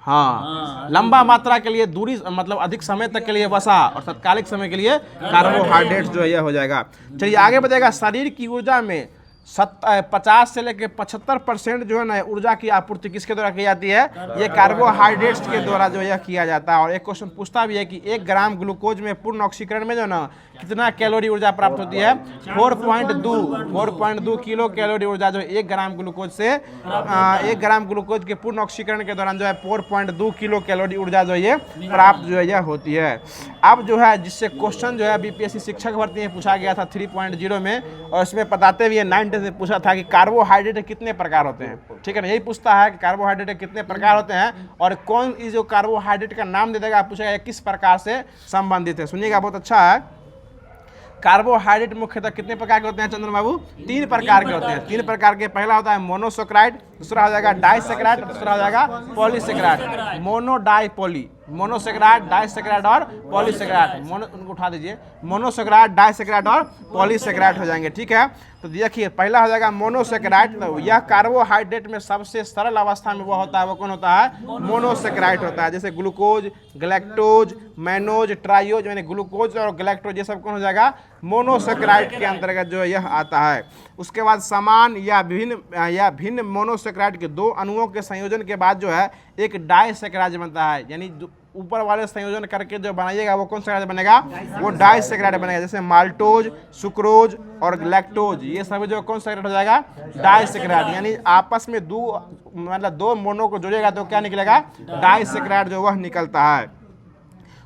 हाँ, लंबा मात्रा के लिए दूरी मतलब अधिक समय तक के लिए वसा और तत्कालिक समय के लिए कार्बोहाइड्रेट जो है यह हो जाएगा। चलिए आगे बढ़ेगा। शरीर की ऊर्जा में 50 से लेकर 75% जो है ना ऊर्जा की आपूर्ति किसके द्वारा की जाती है? ये कार्बोहाइड्रेट्स के द्वारा जो यह किया जाता है। और एक क्वेश्चन पूछता भी है कि 1 ग्राम ग्लूकोज में पूर्ण ऑक्सीकरण में जो ना कितना कैलोरी ऊर्जा प्राप्त होती है? 4.2 किलो कैलोरी ऊर्जा जो 1 ग्राम ग्लूकोज से 1 ग्राम ग्लूकोज के पूर्ण ऑक्सीकरण के दौरान जो है 4.2 किलो कैलोरी ऊर्जा जो ये प्राप्त जो है यह होती है। अब जो है जिससे क्वेश्चन जो है बीपीएससी शिक्षक भर्ती में पूछा गया था 3.0 में, और इसमें बताते हुए 90 घंटे से पूछा था कि कार्बोहाइड्रेट के कितने प्रकार होते हैं, ठीक है ना, यही पूछता है कि कार्बोहाइड्रेट के कितने प्रकार होते हैं और कौन इस जो कार्बोहाइड्रेट का नाम दे देगा, पूछेगा किस प्रकार से संबंधित है। सुनिएगा, बहुत अच्छा है। कार्बोहाइड्रेट मुख्यतः कितने प्रकार के होते हैं चंद्र बाबू? 3 प्रकार के होते हैं। 3 प्रकार के, पहला होता है मोनोसेक्राइड, दूसरा हो जाएगा डाइसेक्राइड, दूसरा हो जाएगा polysaccharide. Mono di poly, monosaccharide, disaccharide और पॉलीसेक्राइड। मोनो, उनको उठा दीजिए, मोनोसेक्राइड, डाइसेक्राइड और पॉलीसेक्राइड हो जाएंगे, ठीक है। तो देखिए पहला हो जाएगा मोनोसेक्राइड, तो यह कार्बोहाइड्रेट में सबसे सरल अवस्था में वो होता है, वो कौन होता है? मोनोसेक्राइड होता है। जैसे ग्लूकोज, ग्लैक्टोज, मैनोज, ट्राइयोज, यानी ग्लूकोज और ग्लैक्टोज, ये सब कौन हो जाएगा? मोनोसेक्राइड के अंतर्गत जो है यह आता है। उसके बाद समान या भिन्न मोनोसेक्राइड के 2 अणुओं के संयोजन के बाद जो है एक डाइसेक्राइड बनता है, यानी ऊपर वाले संयोजन करके जो बनाइएगा वो कौन सा बनेगा? वो डाइसेक्राइड बनेगा। जैसे माल्टोज, सुक्रोज और लैक्टोज, ये सभी जो कौन सा हो जाएगा? डाइसेक्राइड। यानी आपस में 2 मोनो को जोड़ेगा तो क्या निकलेगा? डाइसेक्राइड जो वह निकलता है।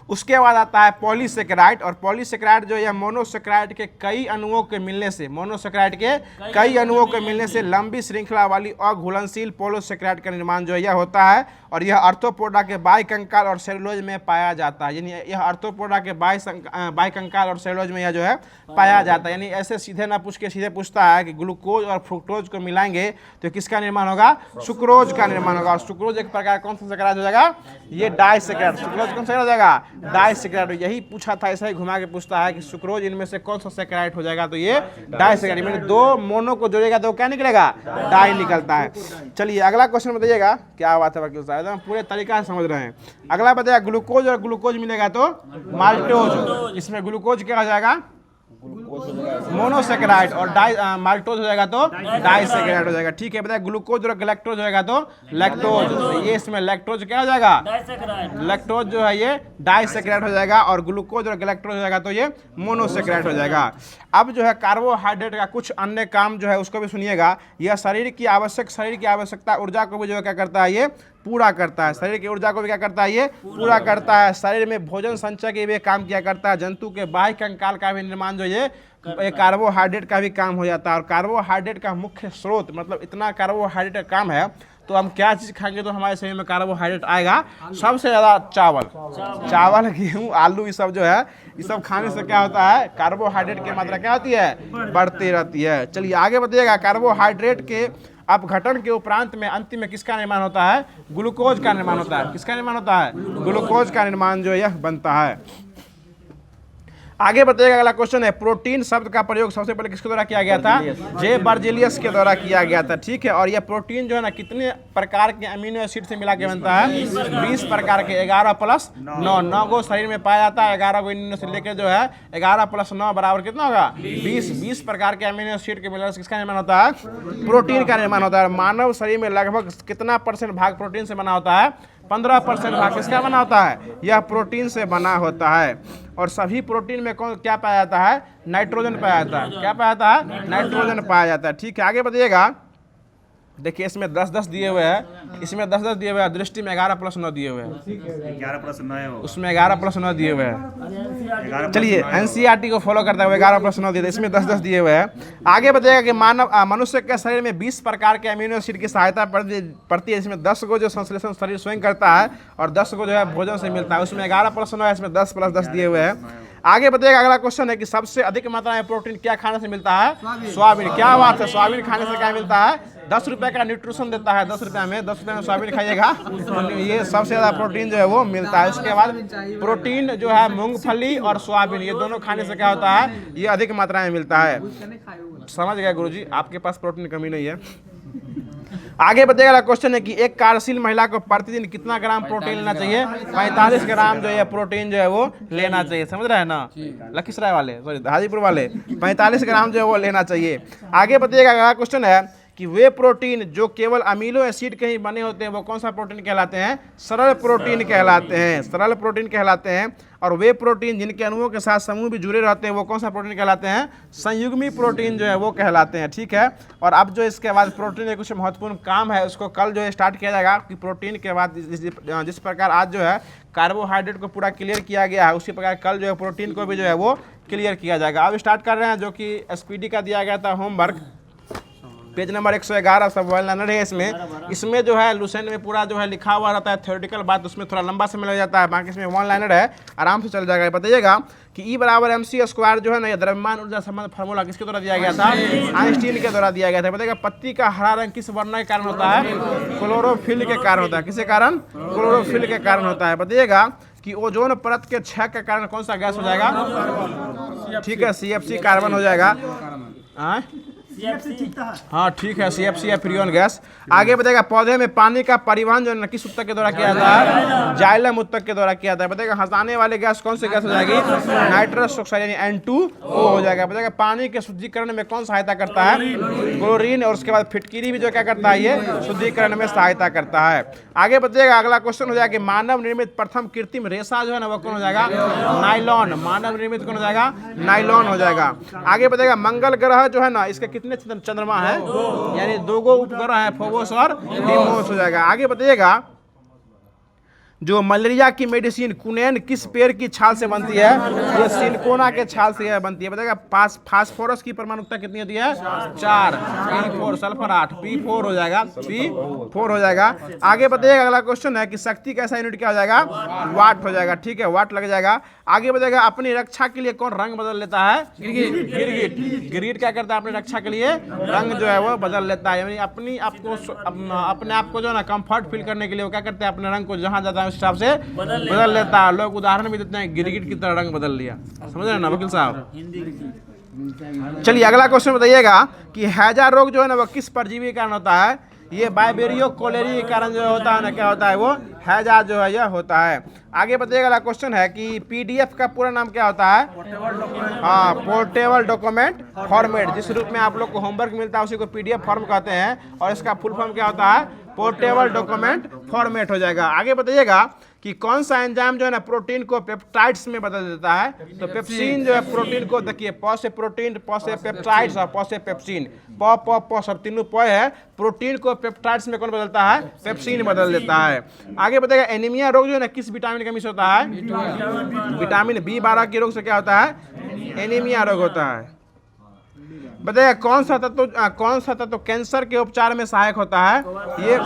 उसके बाद आता है पॉलीसेक्राइड, और पॉलीसेक्राइड जो है मोनोसेक्राइड के कई अणुओं के मिलने से, मोनोसेक्राइड के कई अणुओं के मिलने से लंबी श्रृंखला वाली अघुलनशील पॉलीसेक्राइड का निर्माण जो है यह होता है, और यह आर्थ्रोपोडा के बाह्य कंकाल और सेलुलोज में पाया जाता है। यानी यह आर्थ्रोपोडा के बाह्य कंकाल और सेलुलोज में यह जो है पाया जाता है। यानी ऐसे सीधे ना पूछ के सीधे पूछता है कि ग्लूकोज और फ्रुक्टोज को मिलाएंगे तो किसका निर्माण होगा? सुक्रोज का निर्माण होगा। और सुक्रोज एक प्रकार कौन सा सेक्राइड हो जाएगा? ये डाइसेक्राइड। सुक्रोज कौन सा हो जाएगा? डाइसेक्राइड। यही पूछा था, ऐसा ही घुमा के पूछता है कि सुक्रोज इनमें से कौन सा सेक्राइड हो जाएगा, तो ये डाइसेक्राइड। यानी 2 मोनो को जोड़ेगा तो क्या निकलेगा? डाई निकलता है। चलिए अगला क्वेश्चन बताइएगा, क्या बात है वकील साहब, एकदम पूरे तरीका से समझ रहे हैं। अगला बताइए, ग्लूकोज और ग्लूकोज मिलेगा तो माल्टोज, इसमें ग्लूकोज क्या हो जाएगा? मोनोसेक्राइड, और माल्टोज हो जाएगा तो डाइसेक्राइड हो जाएगा, ठीक है। बताइए ग्लूकोज और ग्लैक्टोज हो जाएगा तो लैक्टोज, तो ये इसमें लैक्टोज क्या हो जाएगा? लैक्टोज जो है ये डाइसेक्राइड हो जाएगा, और ग्लूकोज और ग्लैक्टोज हो जाएगा तो ये मोनोसेक्राइड हो जाएगा। अब जो है कार्बोहाइड्रेट का कुछ अन्य काम जो है उसको भी सुनिएगा। यह शरीर की आवश्यकता ऊर्जा को भी जो है क्या करता है? ये पूरा करता है। शरीर की ऊर्जा को भी क्या करता है? ये पूरा करता है। शरीर में भोजन संचय के भी काम किया करता है। जंतु के बाह्य कंकाल का भी निर्माण जो ये कार्बोहाइड्रेट का भी काम हो जाता है। और कार्बोहाइड्रेट का मुख्य स्रोत, मतलब इतना कार्बोहाइड्रेट का काम है तो हम क्या चीज़ खाएंगे तो हमारे शरीर में कार्बोहाइड्रेट आएगा? सबसे ज़्यादा चावल, गेहूँ, आलू, ये सब जो है, ये सब खाने से क्या होता है? कार्बोहाइड्रेट की मात्रा क्या होती है? बढ़ती रहती है। चलिए आगे बताइएगा, कार्बोहाइड्रेट के अपघटन के उपरांत में अंतिम में किसका निर्माण होता है? ग्लूकोज का निर्माण होता है। किसका निर्माण होता है? ग्लूकोज का निर्माण जो यह बनता है। आगे बताइएगा, अगला क्वेश्चन है, प्रोटीन शब्द का प्रयोग सबसे पहले किसके द्वारा किया गया था? जे बर्जेलियस के द्वारा किया गया था, ठीक है। और यह प्रोटीन जो है ना कितने प्रकार के अमीनो एसिड से मिला के बनता है? 20 प्रकार के, 11 + 9, 9 को शरीर में पाया जाता है। 11 को इन से लेकर जो है 11 + 9 बराबर कितना होगा? 20 प्रकार के अमीनो एसिड के मिलने से किसका निर्माण होता है? प्रोटीन का निर्माण होता है। मानव शरीर में लगभग कितना % भाग प्रोटीन से बना होता है? 15% भाग किसका बना होता है? यह प्रोटीन से बना होता है। और सभी प्रोटीन में कौन क्या पाया जाता है? नाइट्रोजन पाया जाता है। क्या पाया जाता है? नाइट्रोजन पाया जाता है, ठीक है। आगे बताइएगा, देखिए इसमें 10-10 दिए हुए हैं, इसमें 10-10 दिए हुए हैं, दृष्टि में 11 + 9 दिए हुए हैं, 11 + 9 है, उसमें 11 + 9 दिए हुए हैं। चलिए एनसीईआरटी को फॉलो करता हुए 11 + 9 दिए, इसमें 10-10 दिए हुए हैं। आगे बताइएगा कि मनुष्य के शरीर में 20 प्रकार के अमीनो एसिड की सहायता पड़ती है। इसमें 10 को जो संश्लेषण शरीर स्वयं करता है और 10 को जो है भोजन से मिलता है। उसमें 11 + 9 है, इसमें 10 + 10 दिए हुए हैं। आगे बताइएगा, अगला क्वेश्चन है कि सबसे अधिक मात्रा में प्रोटीन क्या खाने से मिलता है? सोयाबीन। क्या बात है, सोयाबीन खाने से क्या मिलता है? 10 रुपए का न्यूट्रिशन देता है। 10 रुपये में सोयाबीन खाइएगा तो ये सबसे ज़्यादा प्रोटीन जो है वो मिलता है। उसके बाद प्रोटीन जो है मूंगफली और सोयाबीन, ये दोनों खाने से क्या होता है? ये अधिक मात्रा में मिलता है। समझ गए गुरुजी, आपके पास प्रोटीन की कमी नहीं है। आगे बताइएगा, क्वेश्चन है कि एक कार्यशील महिला को प्रतिदिन कितना ग्राम प्रोटीन लेना चाहिए? 45 ग्राम जो है प्रोटीन जो है वो लेना चाहिए। समझ रहे हैं ना, लखीसराय वाले, सॉरी हाजीपुर वाले, 45 ग्राम जो है वो लेना चाहिए। आगे बताइएगा, अगला क्वेश्चन है कि वे प्रोटीन जो केवल अमीनो एसिड के ही बने होते हैं वो कौन सा प्रोटीन कहलाते हैं? सरल प्रोटीन कहलाते हैं। सरल प्रोटीन कहलाते हैं। और वे प्रोटीन जिनके अणुओं के साथ समूह भी जुड़े रहते हैं वो कौन सा प्रोटीन कहलाते हैं? संयुग्मी प्रोटीन जो है वो कहलाते हैं, ठीक है। और अब जो इसके बाद प्रोटीन के कुछ महत्वपूर्ण काम है उसको कल जो है स्टार्ट किया जाएगा कि प्रोटीन के बाद जिस प्रकार आज जो है कार्बोहाइड्रेट को पूरा क्लियर किया गया है उसी प्रकार कल जो है प्रोटीन को भी जो है वो क्लियर किया जाएगा। अब स्टार्ट कर रहे हैं जो कि SPD का दिया गया था होमवर्क। पेज नंबर 111 सब वन लाइनर है इसमें। इसमें जो है लुसेंट में पूरा जो है लिखा हुआ रहता है थ्योरेटिकल बात, उसमें थोड़ा लंबा समय लग जाता है, बाकी इसमें वन लाइनर है, आराम से चल जाएगा। बताइएगा कि E बराबर mc² जो है ना, ये द्रव्यमान ऊर्जा संबंध फार्मूला किसके द्वारा दिया गया था? आइंस्टीन के द्वारा दिया गया था। बताइएगा पत्ती का हरा रंग किस वर्ण के कारण होता है? क्लोरोफिल के कारण होता है। किसके कारण? क्लोरोफिल के कारण होता है। बताइएगा कि ओजोन परत के क्षय के कारण कौन सा गैस हो जाएगा? ठीक है, CFC कार्बन हो जाएगा। हाँ ठीक है, CFC है फ्रीऑन गैस। आगे बताएगा पौधे में पानी का परिवहन जो है किस उत्तक के द्वारा किया जाता है? जाइलम उत्तक के द्वारा किया जाता है। बताएगा हंसाने वाले गैस कौन सी गैस हो जाएगी? नाइट्रस ऑक्साइड यानी N2O हो जाएगा। बताएगा पानी के शुद्धिकरण में कौन सहायता करता है? क्लोरीन। और उसके बाद फिटकिरी भी जो क्या करता है? ये शुद्धिकरण में सहायता करता है। आगे बताइएगा अगला क्वेश्चन हो जाएगा कि मानव निर्मित प्रथम कृत्रिम रेशा जो है ना वो कौन हो जाएगा? नाइलॉन। मानव निर्मित कौन हो जाएगा? नाइलॉन हो जाएगा। आगे बताइएगा मंगल ग्रह जो है ना इसके कितने चंद्रमा है? यानी 2 उपग्रह है, फोबोस और डीमोस हो जाएगा। आगे बताइएगा जो मलेरिया की मेडिसिन कुनेन किस पेड़ की छाल से बनती है? ये सिनकोना के छाल से बनती है। बताइएगा फास्फोरस की परमाणुकता कितनी होती है? 4। P4 सल्फर 8 P4 हो जाएगा, P4 हो जाएगा। आगे बताइएगा अगला क्वेश्चन है कि शक्ति का ऐसा यूनिट क्या हो जाएगा? वाट हो जाएगा। ठीक है, वाट लग जाएगा। आगे बताइएगा अपनी रक्षा के लिए कौन रंग बदल लेता है? गिरगिट। गिरगिट क्या करता है? अपनी रक्षा के लिए रंग जो है वो बदल लेता है। यानी अपने आप को जो है ना कंफर्ट फील करने के लिए वो क्या करते हैं? अपने रंग को जहाँ जाता है उस हिसाब से बदल लेता है। लोग उदाहरण भी देते हैं गिरगिट की तरह रंग बदल लिया। समझ रहे हैं ना वकील साहब? चलिए अगला क्वेश्चन बताइएगा कि हैजा रोग जो है ना वो किस परजीवी के कारण होता है? ये बाइबेरियो कोलेरी के कारण जो होता है ना क्या होता है? वो हैजा जो है यह होता है। आगे बताइएगा अगला क्वेश्चन है कि PDF का पूरा नाम क्या होता है? हाँ, पोर्टेबल डॉक्यूमेंट फॉर्मेट। जिस रूप में आप लोग को होमवर्क मिलता है उसी को PDF फॉर्म कहते हैं और इसका फुल फॉर्म क्या होता है? पोर्टेबल डॉक्यूमेंट फॉर्मेट हो जाएगा। आगे बताइएगा कि कौन सा एंजाइम जो है ना प्रोटीन को पेप्टाइड्स में बदल देता है? तो पेप्सिन जो है प्रोटीन को, देखिए प से प्रोटीन, प से पेप्टाइड्स और प से पेप्सिन, प सब तीनों प है। प्रोटीन को पेप्टाइड्स में कौन बदलता है? पेप्सिन बदल देता है। आगे बताइएगा एनीमिया रोग जो है ना किस विटामिन की कमी से होता है? विटामिन B12 के रोग से क्या होता है? एनीमिया रोग होता है। बताइए कौन सा तत्व कैंसर के उपचार में सहायक होता है? ये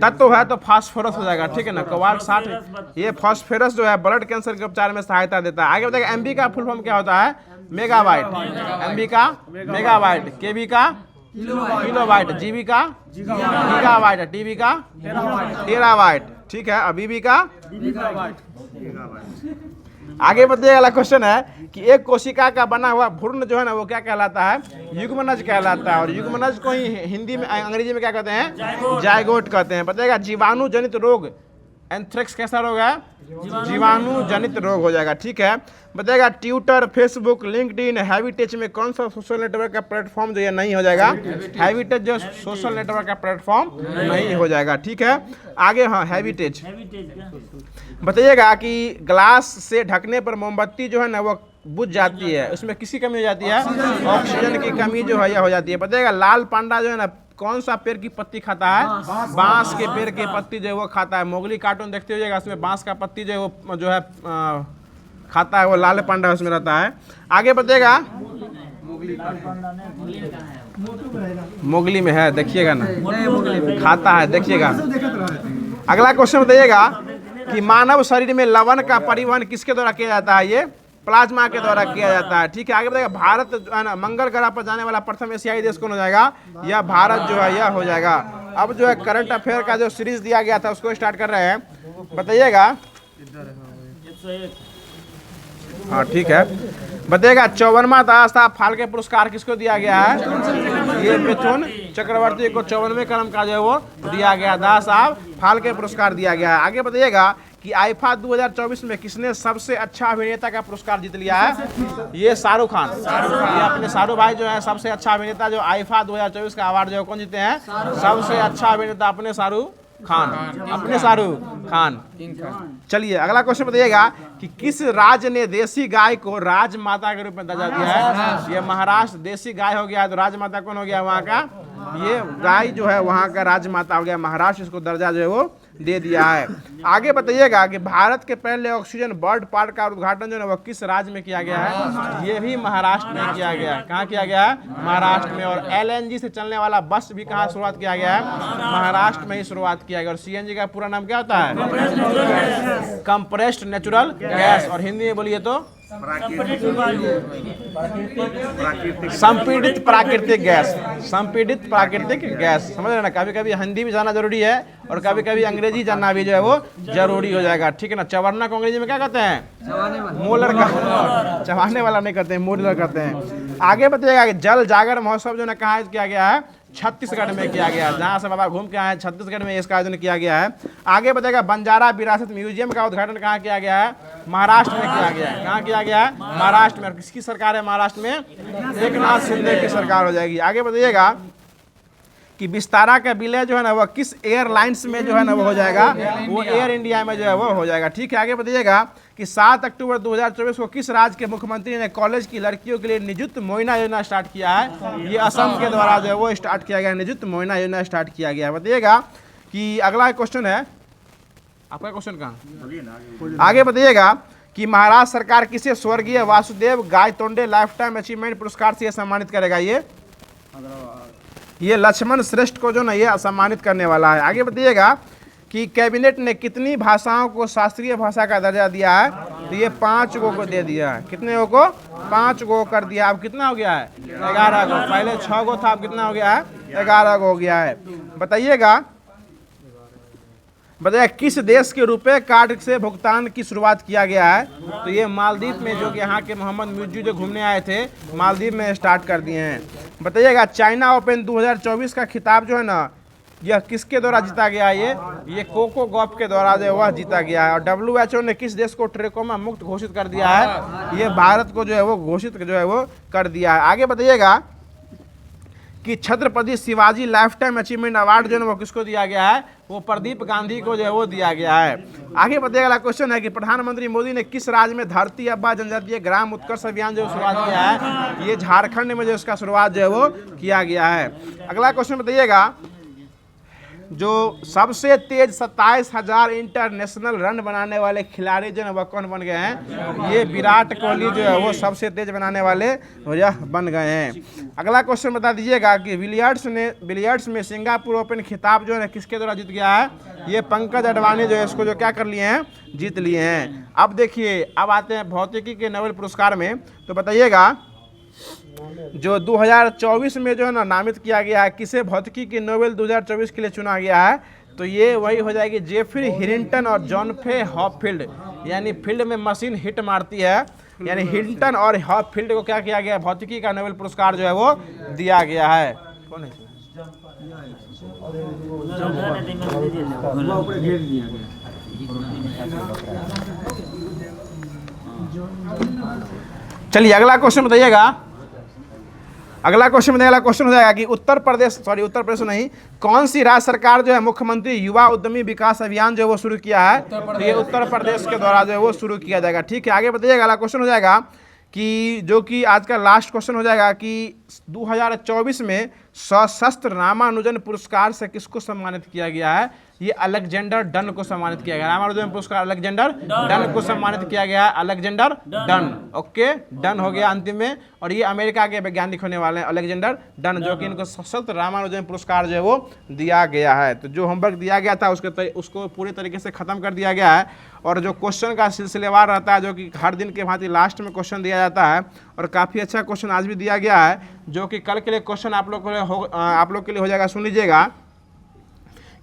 तत्व है तो फास्फोरस हो जाएगा। ठीक है ना, कोबाल्ट 60। ये फास्फोरस जो है ब्लड कैंसर के उपचार में सहायता देता है। आगे बताइए MB का फुल फॉर्म क्या होता है? मेगाबाइट। MB का मेगाबाइट, KB का किलोबाइट, GB का गीगाबाइट, TB का टेराबाइट। ठीक है, BB का। आगे बताइए अगला क्वेश्चन है कि एक कोशिका का बना हुआ भ्रूण जो है ना वो क्या कहलाता है? युग्मनज कहलाता है। और युग्मनज को ही हिंदी में अंग्रेजी में क्या कहते हैं? जायगोट कहते हैं। बताइएगा जीवाणु जनित रोग एंथ्रेक्स कैसा रोग है? जीवाणु जनित रोग हो जाएगा। ठीक है, बताइएगा ट्विटर, फेसबुक, लिंक्डइन, हैबिटेज में कौन सा सोशल नेटवर्क का प्लेटफॉर्म जो ये नहीं हो जाएगा? हैबिटेज जो सोशल नेटवर्क का प्लेटफॉर्म नहीं हो जाएगा। ठीक है, आगे हाँ हैबिटेज। बताइएगा कि ग्लास से ढकने पर मोमबत्ती जो है ना वो बुझ जाती है, उसमें किसी कमी हो जाती है? ऑक्सीजन की कमी जो है यह हो जाती है। बताइएगा लाल पांडा जो है ना कौन सा पेड़ की पत्ती खाता है? बांस के पेड़ की पत्ती जो है वो खाता है। मोगली कार्टून देखते होइएगा, उसमें बांस का पत्ती जो है वो जो है खाता है, वो लाल पांडा उसमें रहता है। आगे बताइएगा मोगली में है, देखिएगा ना खाता है, देखिएगा। अगला क्वेश्चन बताइएगा कि मानव शरीर में लवण का परिवहन किसके द्वारा किया जाता है? ये प्लाज्मा के द्वारा किया जाता है। ठीक है, आगे बताइएगा भारत जो है ना मंगल ग्रह पर जाने वाला प्रथम एशियाई देश कौन हो जाएगा? यह भारत जो है यह हो जाएगा। अब जो है करंट अफेयर का जो सीरीज दिया गया था उसको स्टार्ट कर रहे हैं। बताइएगा। हाँ ठीक है, बताइएगा 54वां दास्ता फाल्के पुरस्कार किसको दिया गया है? ये मिथुन चक्रवर्ती को 54वें क्रम का जो है वो दिया गया, दास्ता फाल्के पुरस्कार दिया गया है। आगे बताइएगा कि आईफा 2024 में किसने सबसे अच्छा अभिनेता का पुरस्कार जीत लिया है? ये शाहरुख खान। ये अपने शाहरुख भाई जो है सबसे अच्छा अभिनेता जो आईफा 2024 का अवार्ड जो है कौन जीते हैं? सबसे अच्छा अभिनेता अपने शाहरुख खान। चलिए अगला क्वेश्चन बताइएगा कि किस राज्य ने देसी गाय को राजमाता के रूप में दर्जा दिया है? ये महाराष्ट्र देसी गाय हो गया, तो राजमाता कौन हो गया वहाँ का? ये गाय जो है वहाँ का राजमाता हो गया, महाराष्ट्र इसको दर्जा जो है वो दे दिया है। आगे बताइएगा कि भारत के पहले ऑक्सीजन बर्ड पार्क का उद्घाटन जो है वो किस राज्य में किया गया है? ये भी महाराष्ट्र में किया गया है। कहाँ किया गया है? महाराष्ट्र में। और LNG से चलने वाला बस भी कहाँ शुरुआत किया गया है? महाराष्ट्र में ही शुरुआत किया गया। और CNG का पूरा नाम क्या होता है? Compressed natural gas. और हिंदी में बोलिए तो संपीड़ित प्राकृतिक गैस। संपीड़ित प्राकृतिक गैस, समझ रहे ना? कभी कभी हिंदी भी जानना जरूरी है और कभी कभी अंग्रेजी जानना भी जो है वो जरूरी हो जाएगा, ठीक है ना? चवरना को अंग्रेजी में क्या कहते हैं? मोलर का। चबाने वाला नहीं कहते हैं, मोलर कहते हैं। आगे बताइएगा कि जल जागर महोत्सव जो है कहाँ किया गया है? छत्तीसगढ़ में किया गया है। जहाँ से बाबा घूम के आए छत्तीसगढ़ में इसका आयोजन किया गया है। आगे बताएगा बंजारा विरासत म्यूजियम का उद्घाटन कहाँ किया गया है? महाराष्ट्र में किया गया है। कहाँ किया गया है? महाराष्ट्र में। और किसकी सरकार है महाराष्ट्र में? एकनाथ शिंदे की सरकार हो जाएगी। आगे बताइएगा कि विस्तारा का विलय जो है ना वो किस एयरलाइंस में जो है ना वो हो जाएगा? वो एयर इंडिया में जो है वो हो जाएगा, ठीक है। आगे बताइएगा कि 7 अक्टूबर 2024 को किस राज्य के मुख्यमंत्री ने कॉलेज की लड़कियों के लिए निजुत मोइना योजना स्टार्ट किया है? ये असम के द्वारा जो है वो स्टार्ट किया गया, निजुत मोइना योजना स्टार्ट किया गया। बताइएगा कि अगला क्वेश्चन है आपका, क्वेश्चन कहाँ? आगे बताइएगा कि महाराष्ट्र सरकार किसे स्वर्गीय Vasudev Gaitonde life time achievement पुरस्कार से सम्मानित करेगा? ये लक्ष्मण श्रेष्ठ को जो ना ये सम्मानित करने वाला है। आगे बताइएगा कि कैबिनेट ने कितनी भाषाओं को शास्त्रीय भाषा का दर्जा दिया है? तो ये 5 को दे दिया है। कितने को? 5 कर दिया। अब कितना हो गया है? 11 को। पहले 6 को था, अब कितना हो गया है? 11 हो गया है। बताइएगा किस देश के रुपए कार्ड से भुगतान की शुरुआत किया गया है? तो ये मालदीव में, जो कि यहाँ के मोहम्मद म्यूजी जो घूमने आए थे मालदीव में स्टार्ट कर दिए हैं। बताइएगा चाइना ओपन 2024 का खिताब जो है ना यह किसके द्वारा जीता गया है? ये कोको गॉफ के द्वारा जो है वह जीता गया है। और WHO ने किस देश को ट्रेकोमा मुक्त घोषित कर दिया है? ये भारत को जो है वो घोषित जो है वो कर दिया है। आगे बताइएगा कि Chhatrapati Shivaji life time achievement award जो है वो किसको दिया गया है? वो प्रदीप गांधी को जो है वो दिया गया है। आगे बताइएगा अगला क्वेश्चन है कि प्रधानमंत्री मोदी ने किस राज्य में धरती आबा जनजातीय ग्राम उत्कर्ष अभियान जो शुरुआत किया है? ये झारखंड में जो इसका शुरुआत जो है वो किया गया है। अगला क्वेश्चन बताइएगा जो सबसे तेज 27,000 इंटरनेशनल रन बनाने वाले खिलाड़ी जो है वह कौन बन गए हैं? ये विराट कोहली जो है वो सबसे तेज बनाने वाले यह बन गए हैं। अगला क्वेश्चन बता दीजिएगा कि बिलियर्ड्स में सिंगापुर ओपन खिताब जो है किसके द्वारा जीत गया है? ये पंकज अडवाणी जो है इसको जो क्या कर लिए हैं? जीत लिए हैं। अब देखिए, अब आते हैं भौतिकी के नोबेल पुरस्कार में। तो बताइएगा जो 2024 में जो है ना नामित किया गया है, किसे भौतिकी के नोबेल 2024 के लिए चुना गया है? तो ये वही हो जाएगी जेफरी हिंटन और जॉनफे हॉपफील्ड। यानी फील्ड में मशीन हिट मारती है, यानी हिंटन और हॉपफील्ड को क्या किया गया? भौतिकी का नोबेल पुरस्कार जो है वो दिया गया है। कौन है? चलिए अगला क्वेश्चन बताइएगा। अगला क्वेश्चन हो जाएगा कि उत्तर प्रदेश नहीं, कौन सी राज्य सरकार जो है मुख्यमंत्री युवा उद्यमी विकास अभियान जो है वो शुरू किया है? तो ये उत्तर प्रदेश के द्वारा जो है वो शुरू किया जाएगा, ठीक है। आगे बताइएगा अगला क्वेश्चन हो जाएगा कि जो कि आज का लास्ट क्वेश्चन हो जाएगा कि 2024 में सशस्त्र रामानुजन पुरस्कार से किसको सम्मानित किया गया है? ये अलेक्जेंडर डन को सम्मानित किया गया। रामानुजन पुरस्कार अलेक्जेंडर डन को सम्मानित किया गया है। अलेक्जेंडर डन, ओके, डन हो गया अंतिम में। और ये अमेरिका के वैज्ञानिक होने वाले हैं अलेक्जेंडर डन, जो कि इनको सशस्त्र रामानुजन पुरस्कार जो है वो दिया गया है। तो जो होमवर्क दिया गया था उसको पूरे तरीके से खत्म कर दिया गया है। और जो क्वेश्चन का सिलसिलेवार रहता है, जो कि हर दिन के भांति लास्ट में क्वेश्चन दिया जाता है, और काफ़ी अच्छा क्वेश्चन आज भी दिया गया है, जो कि कल के लिए क्वेश्चन आप लोग के लिए हो जाएगा। सुन लीजिएगा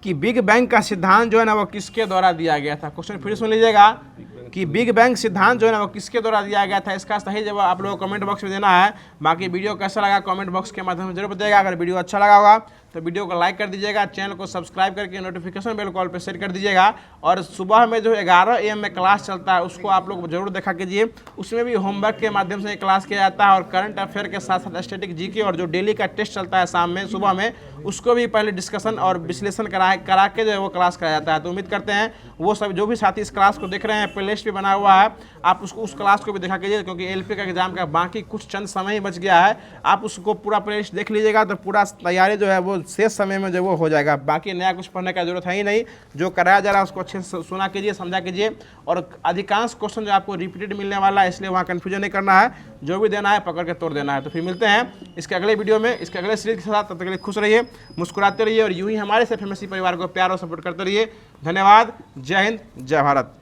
कि बिग बैंग का सिद्धांत जो है ना वो किसके द्वारा दिया गया था? क्वेश्चन फिर सुन लीजिएगा कि बिग बैंग सिद्धांत जो है ना वो किसके द्वारा दिया गया था? इसका सही जवाब आप लोगों को कमेंट बॉक्स में देना है। बाकी वीडियो कैसा लगा कमेंट बॉक्स के माध्यम से जरूर बताइएगा। अगर वीडियो अच्छा लगा होगा तो वीडियो को लाइक कर दीजिएगा, चैनल को सब्सक्राइब करके नोटिफिकेशन बेल कॉल पे सेट कर दीजिएगा। और सुबह में जो 11 AM में क्लास चलता है उसको आप लोग जरूर देखा कीजिए। उसमें भी होमवर्क के माध्यम से क्लास किया जाता है, और करंट अफेयर के साथ साथ स्टैटिक जीके और जो डेली का टेस्ट चलता है शाम में सुबह में, उसको भी पहले डिस्कशन और विश्लेषण करा के जो है वो क्लास कराया जाता है। तो उम्मीद करते हैं वो सब जो भी साथी इस क्लास को देख रहे हैं पहले प्लेलिस्ट पे बना हुआ है, आप उसको उस क्लास को भी देखा कीजिए, क्योंकि एलपी का एग्जाम का बाकी कुछ चंद समय ही बच गया है। आप उसको पूरा प्लेलिस्ट देख लीजिएगा तो पूरा तैयारी जो है वो शेष समय में जो वो हो जाएगा। बाकी नया कुछ पढ़ने का जरूरत है ही नहीं, जो कराया जा रहा है उसको अच्छे से सुना कीजिए, समझा कीजिए। और अधिकांश क्वेश्चन जो आपको रिपीटेड मिलने वाला है, इसलिए वहाँ कन्फ्यूजन नहीं करना है, जो भी देना है पकड़ के तोड़ देना है। तो फिर मिलते हैं इसके अगले वीडियो में, इसके अगले सीरीज के साथ। तब तक के लिए खुश रहिए, मुस्कुराते रहिए और यूं ही हमारे से एफएमएससी परिवार को प्यार और सपोर्ट करते रहिए। धन्यवाद। जय हिंद, जय भारत।